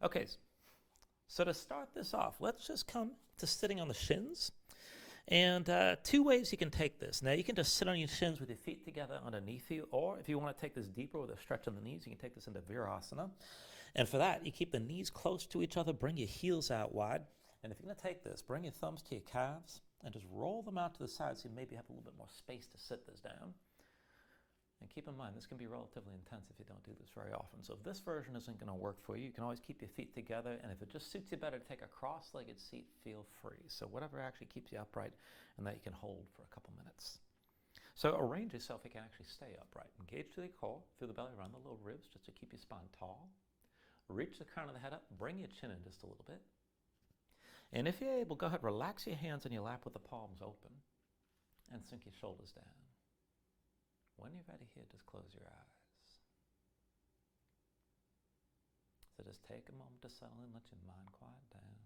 Okay, so to start this off, let's just come to sitting on the shins. And two ways you can take this. Now, you can just sit on your shins with your feet together underneath you, or if you want to take this deeper with a stretch on the knees, you can take this into Virasana. And for that, you keep the knees close to each other, bring your heels out wide. And if you're going to take this, bring your thumbs to your calves and just roll them out to the side so you maybe have a little bit more space to sit this down. And keep in mind, this can be relatively intense if you don't do this very often. So if this version isn't going to work for you, you can always keep your feet together. And if it just suits you better to take a cross-legged seat, feel free. So whatever actually keeps you upright and that you can hold for a couple minutes. So arrange yourself so you can actually stay upright. Engage through the core, through the belly, around the low ribs, just to keep your spine tall. Reach the crown of the head up, bring your chin in just a little bit. And if you're able, go ahead, relax your hands on your lap with the palms open and sink your shoulders down. When you're ready here, just close your eyes. So just take a moment to settle in, let your mind quiet down.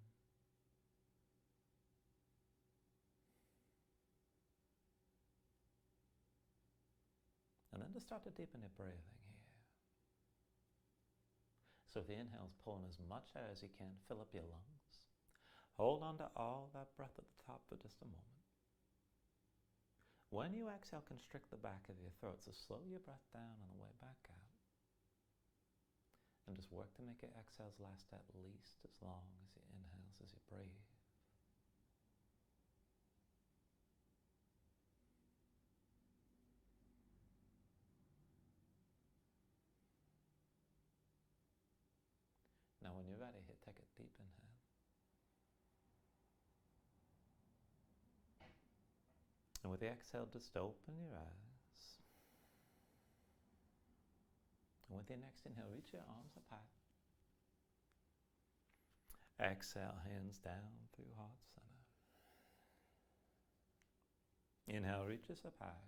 And then just start to deepen your breathing here. So with the inhales, pull in as much air as you can, fill up your lungs. Hold on to all that breath at the top for just a moment. When you exhale, constrict the back of your throat, so slow your breath down on the way back out. And just work to make your exhales last at least as long as your inhales as you breathe. Now when you're ready, here, take a deep inhale. And with the exhale, just open your eyes. And with your next inhale, reach your arms up high. Exhale, hands down through heart center. Inhale, reaches up high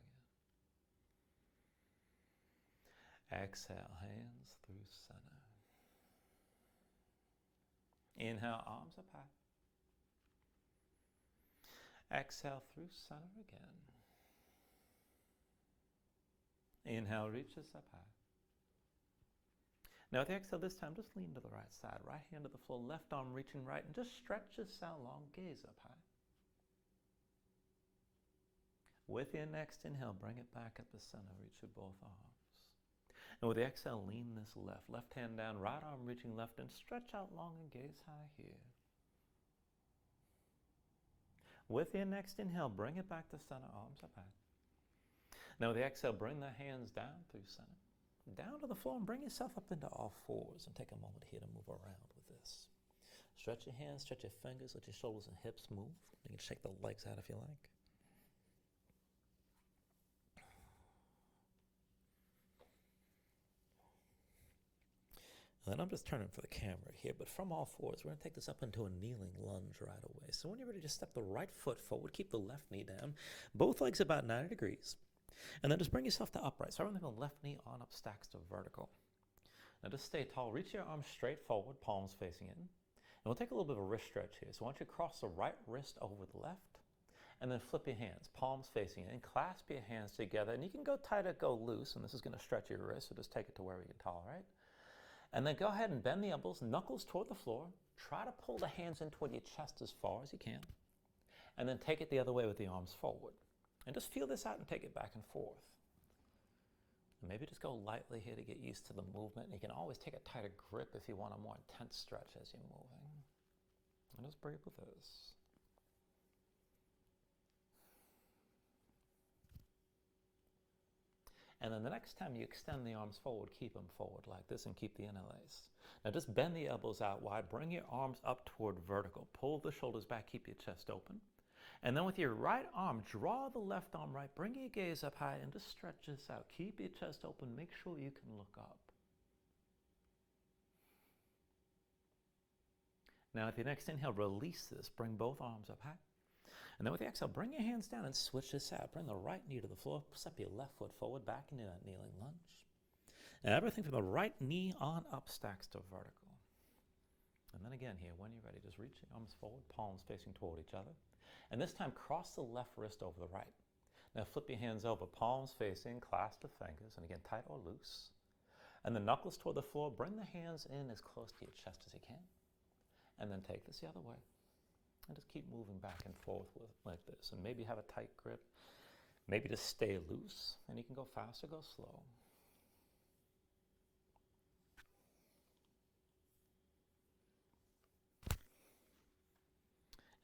again. Exhale, hands through center. Inhale, arms up high. Exhale through center again. Inhale, reaches up high. Now with the exhale this time, just lean to the right side. Right hand to the floor, left arm reaching right, and just stretch this out long, gaze up high. With your next inhale, bring it back up the center, reach with both arms. And with the exhale, lean this left hand down, right arm reaching left, and stretch out long and gaze high here. With your next inhale, bring it back to center, arms up high. Now with the exhale, bring the hands down through center, down to the floor, and bring yourself up into all fours. And take a moment here to move around with this. Stretch your hands, stretch your fingers, let your shoulders and hips move. You can shake the legs out if you like. And then I'm just turning for the camera here, but from all fours, we're going to take this up into a kneeling lunge right away. So when you're ready, just step the right foot forward, keep the left knee down, both legs about 90 degrees, and then just bring yourself to upright. So everything from the left knee on up stacks to vertical. Now just stay tall, reach your arms straight forward, palms facing in. And we'll take a little bit of a wrist stretch here. So I want you to cross the right wrist over the left, and then flip your hands, palms facing in, clasp your hands together, and you can go tight or go loose, and this is going to stretch your wrist, so just take it to wherever you can tolerate. And then go ahead and bend the elbows, knuckles toward the floor. Try to pull the hands in toward your chest as far as you can. And then take it the other way with the arms forward. And just feel this out and take it back and forth. And maybe just go lightly here to get used to the movement. And you can always take a tighter grip if you want a more intense stretch as you're moving. And just breathe with this. And then the next time you extend the arms forward, keep them forward like this and keep the interlace. Now just bend the elbows out wide, bring your arms up toward vertical. Pull the shoulders back, keep your chest open. And then with your right arm, draw the left arm right, bring your gaze up high and just stretch this out. Keep your chest open, make sure you can look up. Now with your next inhale, release this, bring both arms up high. And then with the exhale, bring your hands down and switch this out. Bring the right knee to the floor, step your left foot forward, back into that kneeling lunge. And everything from the right knee on up stacks to vertical. And then again here, when you're ready, just reach your arms forward, palms facing toward each other. And this time, cross the left wrist over the right. Now flip your hands over, palms facing, clasp the fingers, and again, tight or loose. And the knuckles toward the floor. Bring the hands in as close to your chest as you can. And then take this the other way. And just keep moving back and forth like this. And maybe have a tight grip. Maybe just stay loose. And you can go fast or go slow.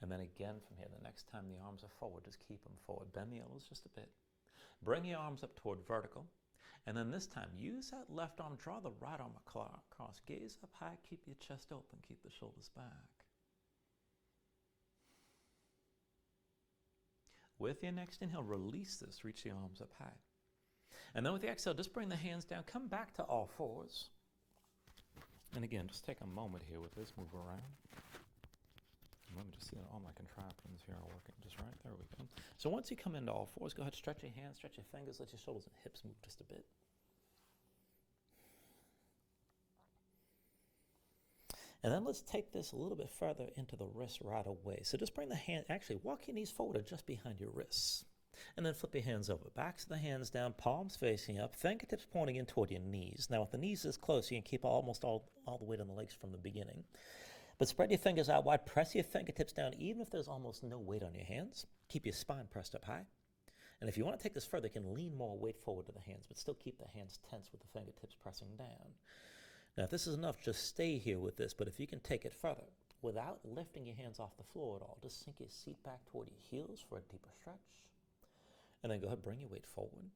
And then again from here, the next time the arms are forward, just keep them forward. Bend the elbows just a bit. Bring your arms up toward vertical. And then this time, use that left arm, draw the right arm across. Gaze up high, keep your chest open, keep the shoulders back. With your next inhale, release this, reach the arms up high. And then with the exhale, just bring the hands down, come back to all fours. And again, just take a moment here with this, move around. Let me just see that all my contraptions here are working just right. There we go. So once you come into all fours, go ahead, stretch your hands, stretch your fingers, let your shoulders and hips move just a bit. And then let's take this a little bit further into the wrists right away. So just bring the hand, actually walk your knees forward just behind your wrists. And then flip your hands over. Backs of the hands down, palms facing up, fingertips pointing in toward your knees. Now with the knees this close, you can keep almost all the weight on the legs from the beginning. But spread your fingers out wide, press your fingertips down, even if there's almost no weight on your hands. Keep your spine pressed up high. And if you want to take this further, you can lean more weight forward to the hands, but still keep the hands tense with the fingertips pressing down. Now, if this is enough, just stay here with this, but if you can take it further, without lifting your hands off the floor at all, just sink your seat back toward your heels for a deeper stretch. And then go ahead, bring your weight forward.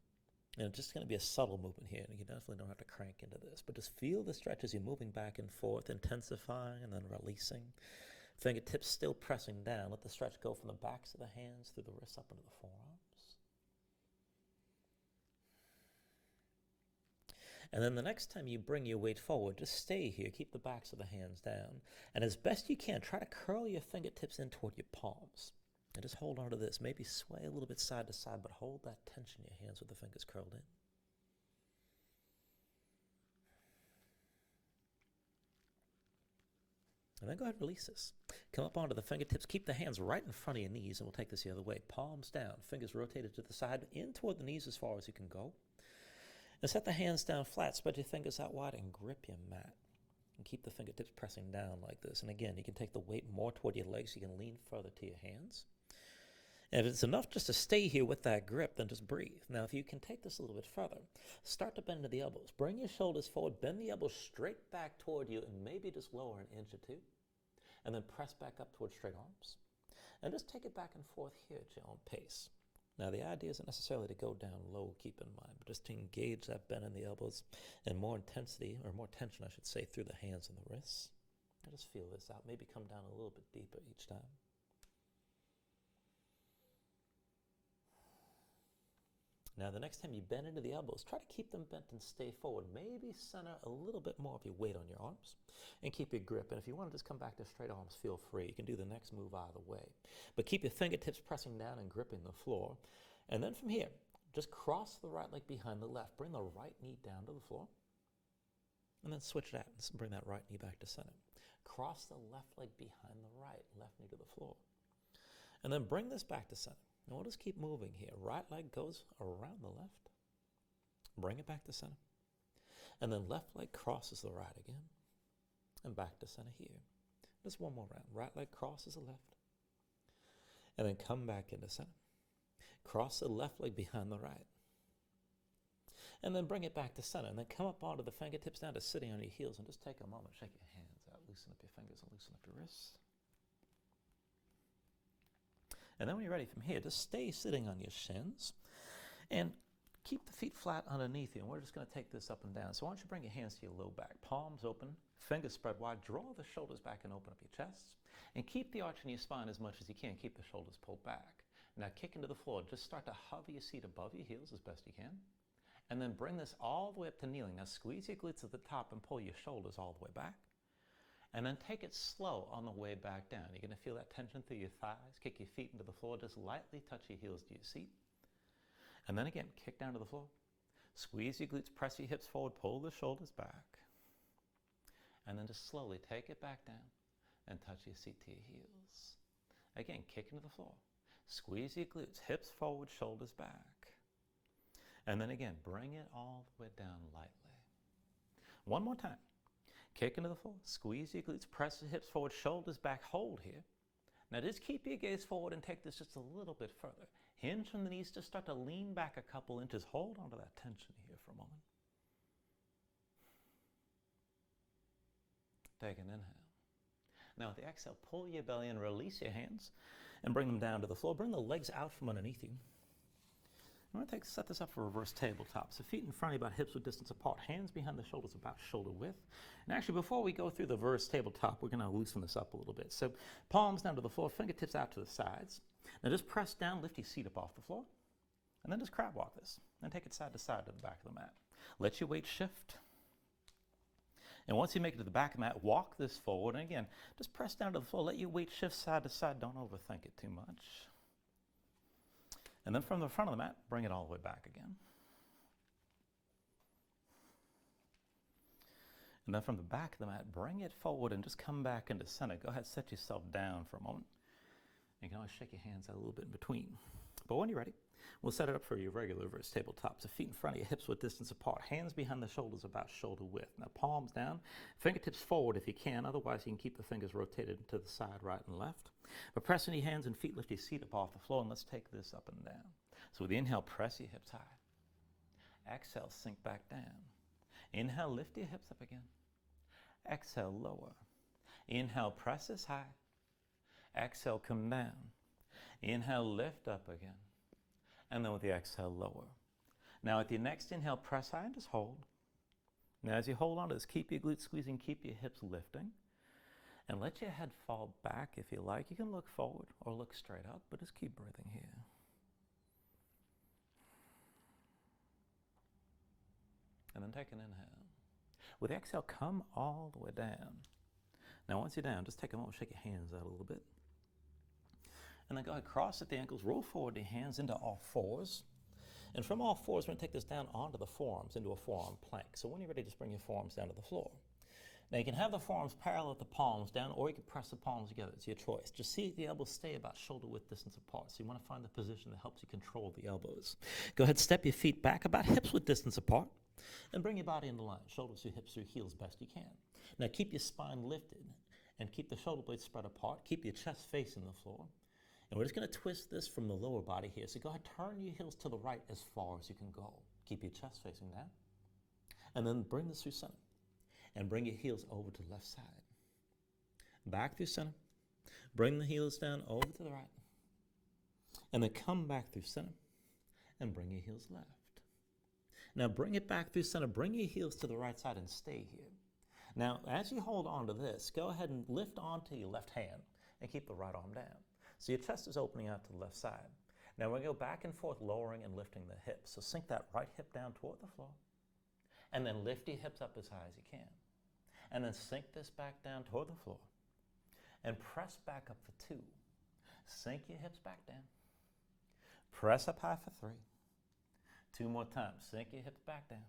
And it's just going to be a subtle movement here, and you definitely don't have to crank into this. But just feel the stretch as you're moving back and forth, intensifying and then releasing. Fingertips still pressing down. Let the stretch go from the backs of the hands through the wrists up into the forearms. And then the next time you bring your weight forward, just stay here. Keep the backs of the hands down. And as best you can, try to curl your fingertips in toward your palms. And just hold on to this. Maybe sway a little bit side to side, but hold that tension in your hands with the fingers curled in. And then go ahead and release this. Come up onto the fingertips. Keep the hands right in front of your knees, and we'll take this the other way. Palms down, fingers rotated to the side, in toward the knees as far as you can go. And set the hands down flat. Spread your fingers out wide and grip your mat. And keep the fingertips pressing down like this. And again, you can take the weight more toward your legs. You can lean further to your hands. And if it's enough just to stay here with that grip, then just breathe. Now, if you can take this a little bit further, start to bend to the elbows. Bring your shoulders forward, bend the elbows straight back toward you, and maybe just lower an inch or two. And then press back up towards straight arms. And just take it back and forth here at your own pace. Now, the idea isn't necessarily to go down low, keep in mind, but just to engage that bend in the elbows and more intensity, or more tension, I should say, through the hands and the wrists. And just feel this out. Maybe come down a little bit deeper each time. Now, the next time you bend into the elbows, try to keep them bent and stay forward. Maybe center a little bit more of your weight on your arms and keep your grip. And if you want to just come back to straight arms, feel free. You can do the next move either way. But keep your fingertips pressing down and gripping the floor. And then from here, just cross the right leg behind the left. Bring the right knee down to the floor. And then switch that and bring that right knee back to center. Cross the left leg behind the right, left knee to the floor. And then bring this back to center. Now we'll just keep moving here. Right leg goes around the left. Bring it back to center. And then left leg crosses the right again. And back to center here. Just one more round. Right leg crosses the left. And then come back into center. Cross the left leg behind the right. And then bring it back to center. And then come up onto the fingertips down to sitting on your heels. And just take a moment. Shake your hands out. Loosen up your fingers and loosen up your wrists. And then when you're ready from here, just stay sitting on your shins and keep the feet flat underneath you. And we're just going to take this up and down. So why don't you bring your hands to your low back, palms open, fingers spread wide, draw the shoulders back and open up your chest. And keep the arch in your spine as much as you can. Keep the shoulders pulled back. Now kick into the floor. Just start to hover your seat above your heels as best you can. And then bring this all the way up to kneeling. Now squeeze your glutes at the top and pull your shoulders all the way back. And then take it slow on the way back down. You're going to feel that tension through your thighs. Kick your feet into the floor. Just lightly touch your heels to your seat. And then again, kick down to the floor. Squeeze your glutes, press your hips forward, pull the shoulders back. And then just slowly take it back down and touch your seat to your heels. Again, kick into the floor. Squeeze your glutes, hips forward, shoulders back. And then again, bring it all the way down lightly. One more time. Kick into the floor, squeeze your glutes, press the hips forward, shoulders back, hold here. Now just keep your gaze forward and take this just a little bit further. Hinge from the knees, just start to lean back a couple inches. Hold on to that tension here for a moment. Take an inhale. Now with the exhale, pull your belly in, release your hands, and bring them down to the floor. Bring the legs out from underneath you. I'm going to set this up for reverse tabletop. So feet in front of you, about hips width distance apart, hands behind the shoulders about shoulder width. And actually, before we go through the reverse tabletop, we're going to loosen this up a little bit. So palms down to the floor, fingertips out to the sides. Now just press down, lift your seat up off the floor, and then just crab walk this. And take it side to side to the back of the mat. Let your weight shift. And once you make it to the back of the mat, walk this forward. And again, just press down to the floor. Let your weight shift side to side. Don't overthink it too much. And then from the front of the mat, bring it all the way back again. And then from the back of the mat, bring it forward and just come back into center. Go ahead, set yourself down for a moment. You can always shake your hands out a little bit in between. But when you're ready, we'll set it up for your regular reverse tabletop. So feet in front of you, hips width distance apart, hands behind the shoulders about shoulder width. Now palms down, fingertips forward if you can. Otherwise, you can keep the fingers rotated to the side, right and left. But press any hands and feet, lift your seat up off the floor, and let's take this up and down. So with the inhale, press your hips high. Exhale, sink back down. Inhale, lift your hips up again. Exhale, lower. Inhale, press this high. Exhale, come down. Inhale, lift up again. And then with the exhale, lower. Now with your next inhale, press high and just hold. Now as you hold on to this, keep your glutes squeezing, keep your hips lifting. And let your head fall back if you like. You can look forward or look straight up, but just keep breathing here. And then take an inhale. With the exhale, come all the way down. Now once you're down, just take a moment, shake your hands out a little bit. And then go ahead, cross at the ankles, roll forward your hands into all fours. And from all fours, we're going to take this down onto the forearms, into a forearm plank. So when you're ready, just bring your forearms down to the floor. Now you can have the forearms parallel with the palms down, or you can press the palms together. It's your choice. Just see the elbows stay about shoulder width distance apart. So you want to find the position that helps you control the elbows. Go ahead, step your feet back about hips width distance apart, and bring your body into line. Shoulders through hips through heels best you can. Now keep your spine lifted, and keep the shoulder blades spread apart. Keep your chest facing the floor. And we're just going to twist this from the lower body here. So go ahead, turn your heels to the right as far as you can go. Keep your chest facing down. And then bring this through center. And bring your heels over to the left side. Back through center. Bring the heels down over to the right. And then come back through center. And bring your heels left. Now bring it back through center. Bring your heels to the right side and stay here. Now as you hold on to this, go ahead and lift onto your left hand. And keep the right arm down. So your chest is opening out to the left side. Now we're going to go back and forth, lowering and lifting the hips. So sink that right hip down toward the floor. And then lift your hips up as high as you can. And then sink this back down toward the floor. And press back up for 2. Sink your hips back down. Press up high for 3. 2 more times. Sink your hips back down.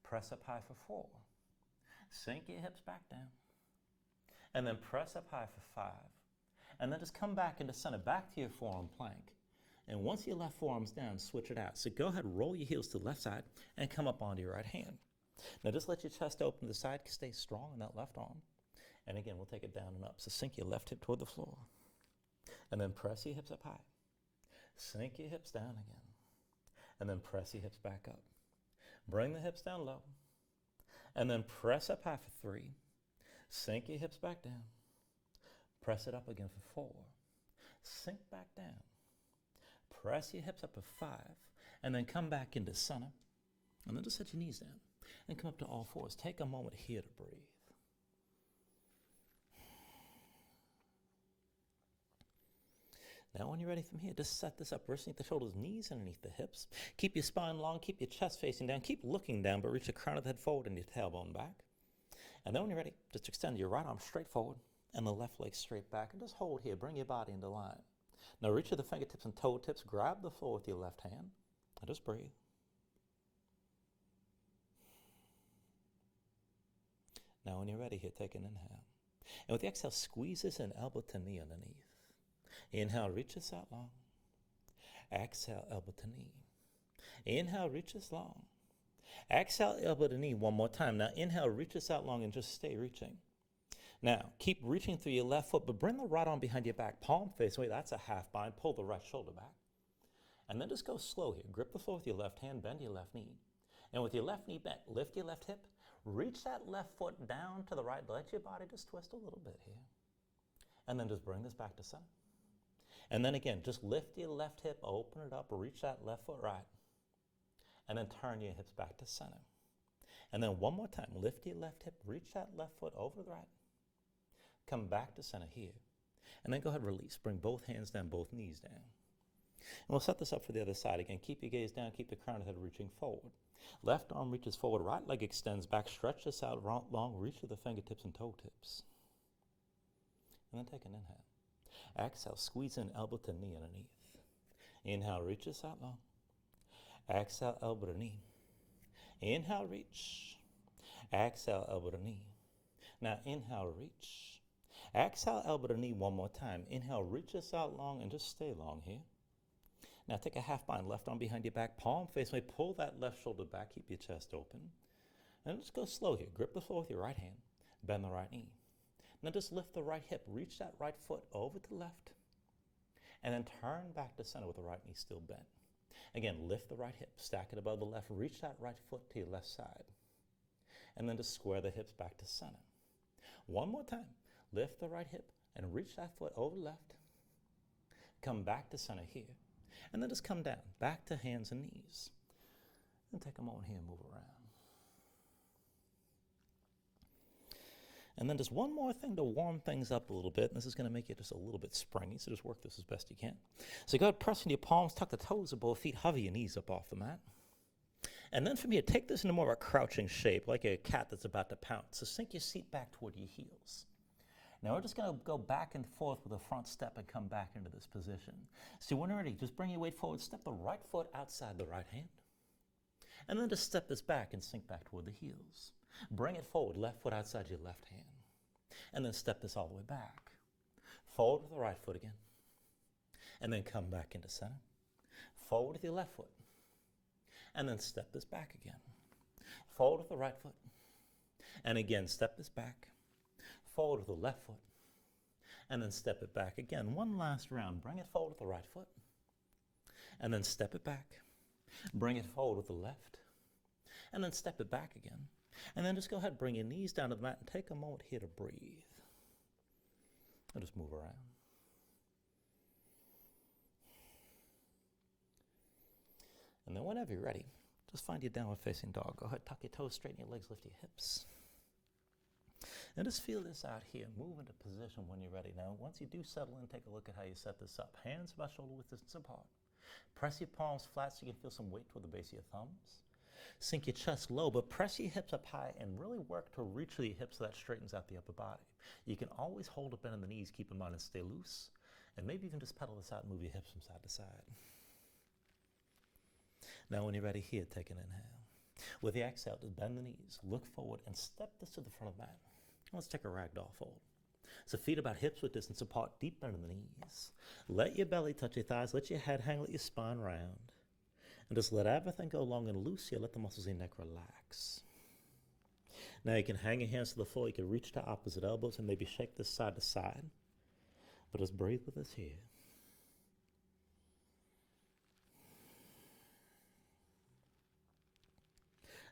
Press up high for 4. Sink your hips back down. And then press up high for 5. And then just come back into center, back to your forearm plank. And once your left forearm's down, switch it out. So go ahead, roll your heels to the left side and come up onto your right hand. Now just let your chest open to the side, stay strong in that left arm. And again, we'll take it down and up. So sink your left hip toward the floor. And then press your hips up high. Sink your hips down again. And then press your hips back up. Bring the hips down low. And then press up high for 3. Sink your hips back down. Press it up again for 4. Sink back down. Press your hips up for 5. And then come back into center. And then just set your knees down. And come up to all fours. Take a moment here to breathe. Now when you're ready from here, just set this up. Wrists underneath the shoulders, knees underneath the hips. Keep your spine long, keep your chest facing down. Keep looking down, but reach the crown of the head forward and your tailbone back. And then when you're ready, just extend your right arm straight forward and the left leg straight back. And just hold here. Bring your body into line. Now reach with the fingertips and toe tips. Grab the floor with your left hand. And just breathe. Now when you're ready here, take an inhale. And with the exhale, squeeze this in, elbow to knee underneath. Inhale, reach this out long. Exhale, elbow to knee. Inhale, reach this long. Exhale, elbow to knee one more time. Now inhale, reach this out long and just stay reaching. Now, keep reaching through your left foot, but bring the right arm behind your back, palm face away. That's a half bind. Pull the right shoulder back. And then just go slow here. Grip the floor with your left hand, bend your left knee. And with your left knee bent, lift your left hip, reach that left foot down to the right. Let your body just twist a little bit here. And then just bring this back to center. And then again, just lift your left hip, open it up, reach that left foot right. And then turn your hips back to center. And then one more time, lift your left hip, reach that left foot over to the right. Come back to center here. And then go ahead and release. Bring both hands down, both knees down. And we'll set this up for the other side. Again, keep your gaze down, keep the crown of the head reaching forward. Left arm reaches forward, right leg extends back, stretch this out long, reach to the fingertips and toe tips. And then take an inhale. Exhale, squeeze in elbow to knee underneath. Inhale, reach this out long. Exhale, elbow to knee. Inhale, reach. Exhale, elbow to knee. Now inhale, reach. Exhale, elbow to knee one more time. Inhale, reach this out long and just stay long here. Now take a half bind, left arm behind your back, palm face away. Pull that left shoulder back, keep your chest open. And just go slow here. Grip the floor with your right hand, bend the right knee. Now just lift the right hip, reach that right foot over to the left, and then turn back to center with the right knee still bent. Again, lift the right hip, stack it above the left, reach that right foot to your left side, and then just square the hips back to center. One more time. Lift the right hip and reach that foot over left. Come back to center here. And then just come down, back to hands and knees. And take a moment here and move around. And then just one more thing to warm things up a little bit. And this is going to make you just a little bit springy, so just work this as best you can. So go ahead, press into your palms, tuck the toes of both feet, hover your knees up off the mat. And then from here, take this into more of a crouching shape, like a cat that's about to pounce. So sink your seat back toward your heels. Now we're just going to go back and forth with a front step and come back into this position. So when you're ready, just bring your weight forward, step the right foot outside the right hand. And then just step this back and sink back toward the heels. Bring it forward, left foot outside your left hand. And then step this all the way back. Forward with the right foot again. And then come back into center. Forward with your left foot. And then step this back again. Forward with the right foot. And again, step this back. Forward with the left foot, and then step it back again. One last round. Bring it forward with the right foot, and then step it back. Bring it forward with the left, and then step it back again. And then just go ahead, bring your knees down to the mat, and take a moment here to breathe. And just move around. And then whenever you're ready, just find your downward facing dog. Go ahead, tuck your toes, straighten your legs, lift your hips. And just feel this out here. Move into position when you're ready. Now, once you do settle in, take a look at how you set this up. Hands about shoulder width distance apart. Press your palms flat so you can feel some weight toward the base of your thumbs. Sink your chest low, but press your hips up high and really work to reach through your hips so that straightens out the upper body. You can always hold a bend in the knees, keep in mind, and stay loose. And maybe even just pedal this out and move your hips from side to side. Now, when you're ready here, take an inhale. With the exhale, just bend the knees, look forward, and step this to the front of the mat. Let's take a ragdoll fold. So feet about hips width distance apart, deep bend in the knees. Let your belly touch your thighs, let your head hang, let your spine round. And just let everything go long and loose here, let the muscles in your neck relax. Now you can hang your hands to the floor, you can reach to opposite elbows and maybe shake this side to side. But just breathe with us here.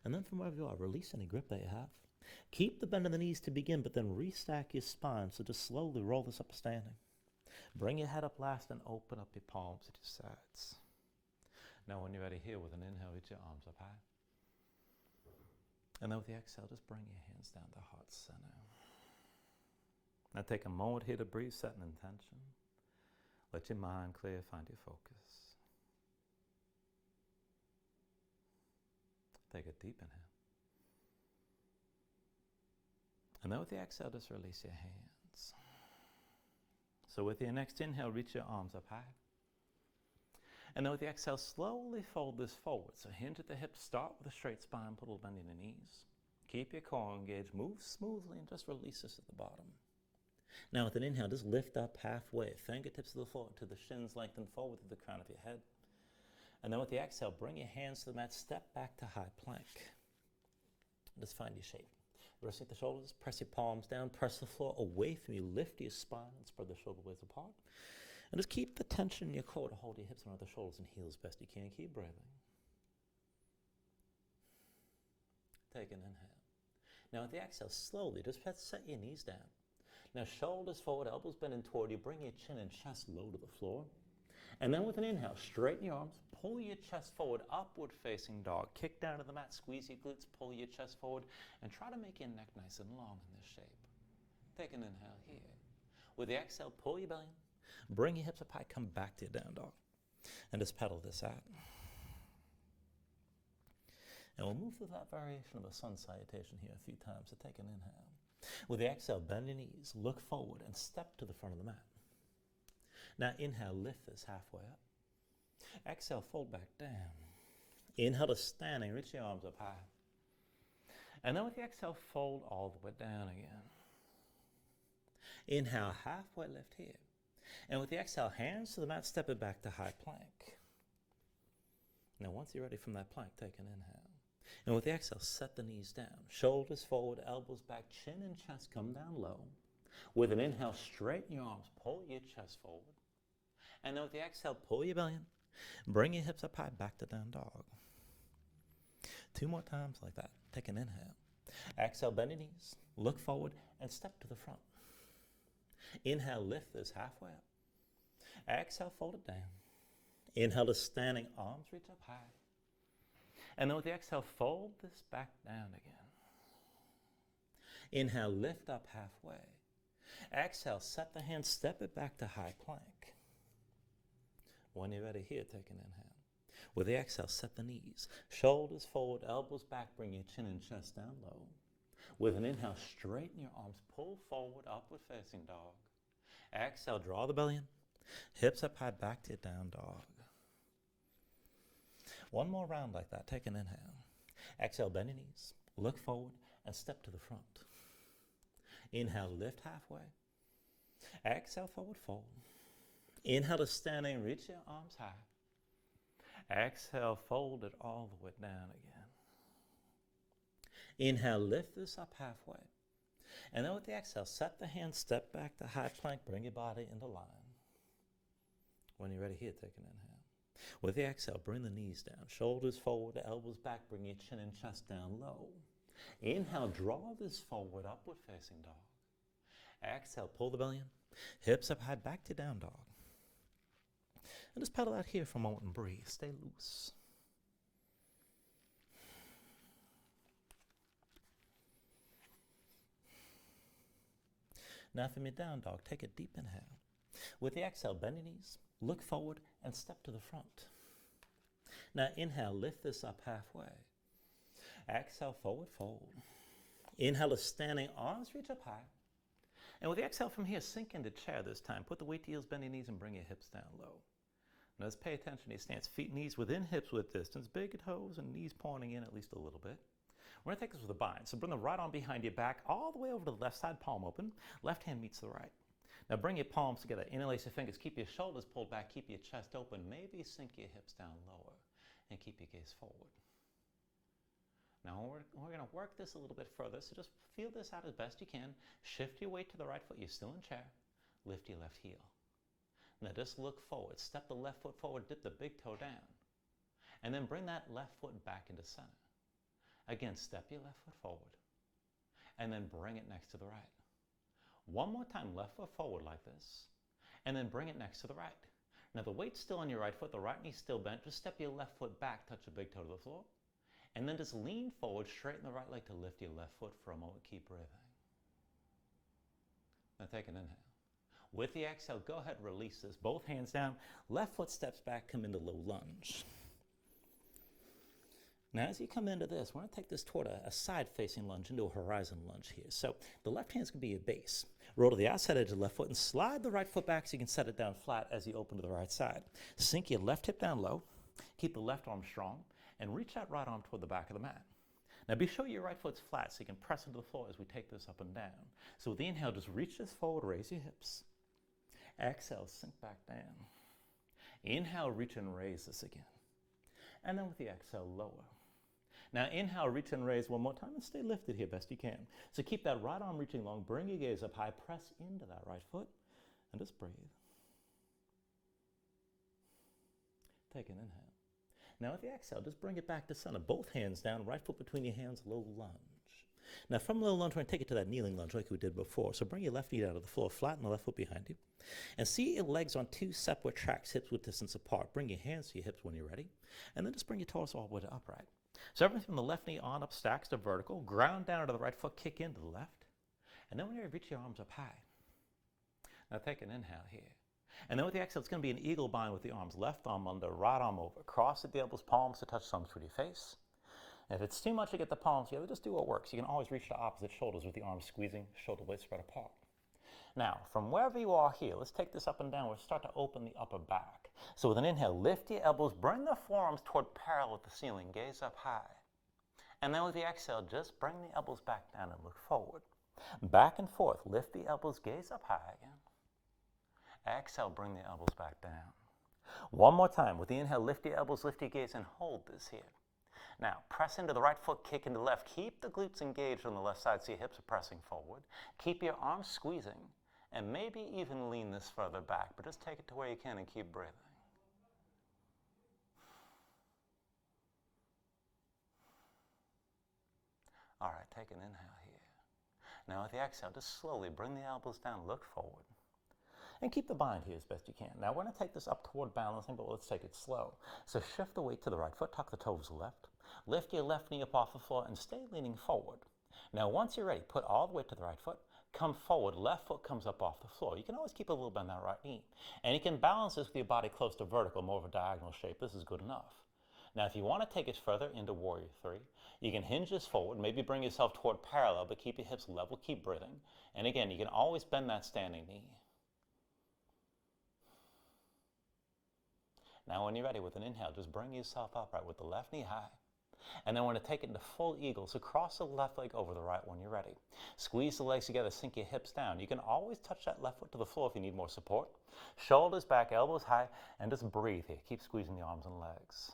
And then from wherever you are, release any grip that you have. Keep the bend in the knees to begin, but then restack your spine. So just slowly roll this up standing. Bring your head up last and open up your palms at your sides. Now when you're ready here, with an inhale, reach your arms up high. And then with the exhale, just bring your hands down to heart center. Now take a moment here to breathe, set an intention. Let your mind clear, find your focus. Take a deep inhale. And then with the exhale, just release your hands. So with your next inhale, reach your arms up high. And then with the exhale, slowly fold this forward. So hinge at the hips, start with a straight spine, put a little bend in the knees. Keep your core engaged, move smoothly, and just release this at the bottom. Now with an inhale, just lift up halfway, fingertips to the floor, to the shins lengthen forward to the crown of your head. And then with the exhale, bring your hands to the mat, step back to high plank. Just find your shape. Resting the shoulders, press your palms down, press the floor away from you, lift your spine and spread the shoulder blades apart. And just keep the tension in your core to hold your hips around the shoulders and heels best you can. Keep breathing. Take an inhale. Now with the exhale, slowly just set your knees down. Now shoulders forward, elbows bending toward you, bring your chin and chest low to the floor. And then with an inhale, straighten your arms, pull your chest forward, upward facing dog. Kick down to the mat, squeeze your glutes, pull your chest forward, and try to make your neck nice and long in this shape. Take an inhale here. With the exhale, pull your belly in, bring your hips up high, come back to your down dog. And just pedal this out. And we'll move through that variation of a sun salutation here a few times. So take an inhale. With the exhale, bend your knees, look forward, and step to the front of the mat. Now inhale, lift this halfway up. Exhale, fold back down. Inhale to standing, reach your arms up high. And then with the exhale, fold all the way down again. Inhale, halfway lift here. And with the exhale, hands to the mat, step it back to high plank. Now once you're ready from that plank, take an inhale. And with the exhale, set the knees down. Shoulders forward, elbows back, chin and chest come down low. With an inhale, straighten your arms, pull your chest forward. And then with the exhale, pull your belly in. Bring your hips up high, back to down dog. 2 more times like that. Take an inhale. Exhale, bend your knees, look forward, and step to the front. Inhale, lift this halfway up. Exhale, fold it down. Inhale to standing, arms reach up high. And then with the exhale, fold this back down again. Inhale, lift up halfway. Exhale, set the hands, step it back to high plank. When you're ready here, take an inhale. With the exhale, set the knees. Shoulders forward, elbows back, bring your chin and chest down low. With an inhale, straighten your arms, pull forward, upward facing dog. Exhale, draw the belly in. Hips up high, back to your down dog. 1 more round like that. Take an inhale. Exhale, bend your knees, look forward, and step to the front. Inhale, lift halfway. Exhale, forward fold. Inhale to standing, reach your arms high. Exhale, fold it all the way down again. Inhale, lift this up halfway. And then with the exhale, set the hands, step back to high plank, bring your body into line. When you're ready here, take an inhale. With the exhale, bring the knees down, shoulders forward, elbows back, bring your chin and chest down low. Inhale, draw this forward, upward facing dog. Exhale, pull the belly in, hips up high, back to down dog. And just pedal out here for a moment and breathe. Stay loose. Now from your down dog, take a deep inhale. With the exhale, bend your knees, look forward, and step to the front. Now inhale, lift this up halfway. Exhale, forward fold. Inhale to standing, arms reach up high. And with the exhale from here, sink into chair this time. Put the weight to heels, bend your knees, and bring your hips down low. Now let's pay attention to your stance. Feet, knees within hips width distance, big toes and knees pointing in at least a little bit. We're going to take this with a bind. So bring the right arm behind your back, all the way over to the left side, palm open. Left hand meets the right. Now bring your palms together, interlace your fingers, keep your shoulders pulled back, keep your chest open, maybe sink your hips down lower, and keep your gaze forward. Now we're going to work this a little bit further, so just feel this out as best you can. Shift your weight to the right foot, you're still in chair. Lift your left heel. Now just look forward, step the left foot forward, dip the big toe down, and then bring that left foot back into center. Again, step your left foot forward, and then bring it next to the right. 1 more time, left foot forward like this, and then bring it next to the right. Now the weight's still on your right foot, the right knee's still bent, just step your left foot back, touch your big toe to the floor, and then just lean forward, straighten the right leg to lift your left foot for a moment, keep breathing. Now take an inhale. With the exhale, go ahead, release this, both hands down, left foot steps back, come into low lunge. Now as you come into this, we're going to take this toward a side-facing lunge, into a horizon lunge here. So the left hand's going to be your base. Roll to the outside edge of the left foot and slide the right foot back so you can set it down flat as you open to the right side. Sink your left hip down low, keep the left arm strong, and reach that right arm toward the back of the mat. Now be sure your right foot's flat so you can press into the floor as we take this up and down. So with the inhale, just reach this forward, raise your hips. Exhale, sink back down. Inhale, reach and raise this again. And then with the exhale, lower. Now inhale, reach and raise one more time and stay lifted here best you can. So keep that right arm reaching long, bring your gaze up high, press into that right foot, and just breathe. Take an inhale. Now with the exhale, just bring it back to center. Both hands down, right foot between your hands, low lunge. Now from low lunge, we're going to take it to that kneeling lunge like we did before. So bring your left knee down to the floor, flatten the left foot behind you. And see your legs on two separate tracks, hips width distance apart. Bring your hands to your hips when you're ready. And then just bring your torso all the way to upright. So everything from the left knee on up stacks to vertical. Ground down to the right foot, kick into the left. And then when you're ready, reach your arms up high. Now take an inhale here. And then with the exhale, it's going to be an eagle bind with the arms. Left arm under, right arm over. Cross at the elbows, palms to touch thumbs with your face. And if it's too much to get the palms together, just do what works. You can always reach the opposite shoulders with the arms squeezing, shoulder blades spread apart. Now, from wherever you are here, let's take this up and down. We'll start to open the upper back. So with an inhale, lift your elbows, bring the forearms toward parallel with the ceiling, gaze up high. And then with the exhale, just bring the elbows back down and look forward. Back and forth, lift the elbows, gaze up high again. Exhale, bring the elbows back down. One more time. With the inhale, lift your elbows, lift your gaze, and hold this here. Now, press into the right foot, kick into the left. Keep the glutes engaged on the left side so your hips are pressing forward. Keep your arms squeezing, and maybe even lean this further back, but just take it to where you can and keep breathing. All right, take an inhale here. Now with the exhale, just slowly bring the elbows down, look forward. And keep the bind here as best you can. Now we're going to take this up toward balancing, but let's take it slow. So shift the weight to the right foot, tuck the toes left. Lift your left knee up off the floor and stay leaning forward. Now once you're ready, put all the weight to the right foot, come forward, left foot comes up off the floor. You can always keep a little bend on that right knee. And you can balance this with your body close to vertical, more of a diagonal shape. This is good enough. Now if you want to take it further into Warrior 3, you can hinge this forward, maybe bring yourself toward parallel, but keep your hips level, keep breathing. And again, you can always bend that standing knee. Now when you're ready with an inhale, just bring yourself upright with the left knee high. And then we're going to take it into full eagle. So cross the left leg over the right when you're ready. Squeeze the legs together, sink your hips down. You can always touch that left foot to the floor if you need more support. Shoulders back, elbows high, and just breathe here. Keep squeezing the arms and legs.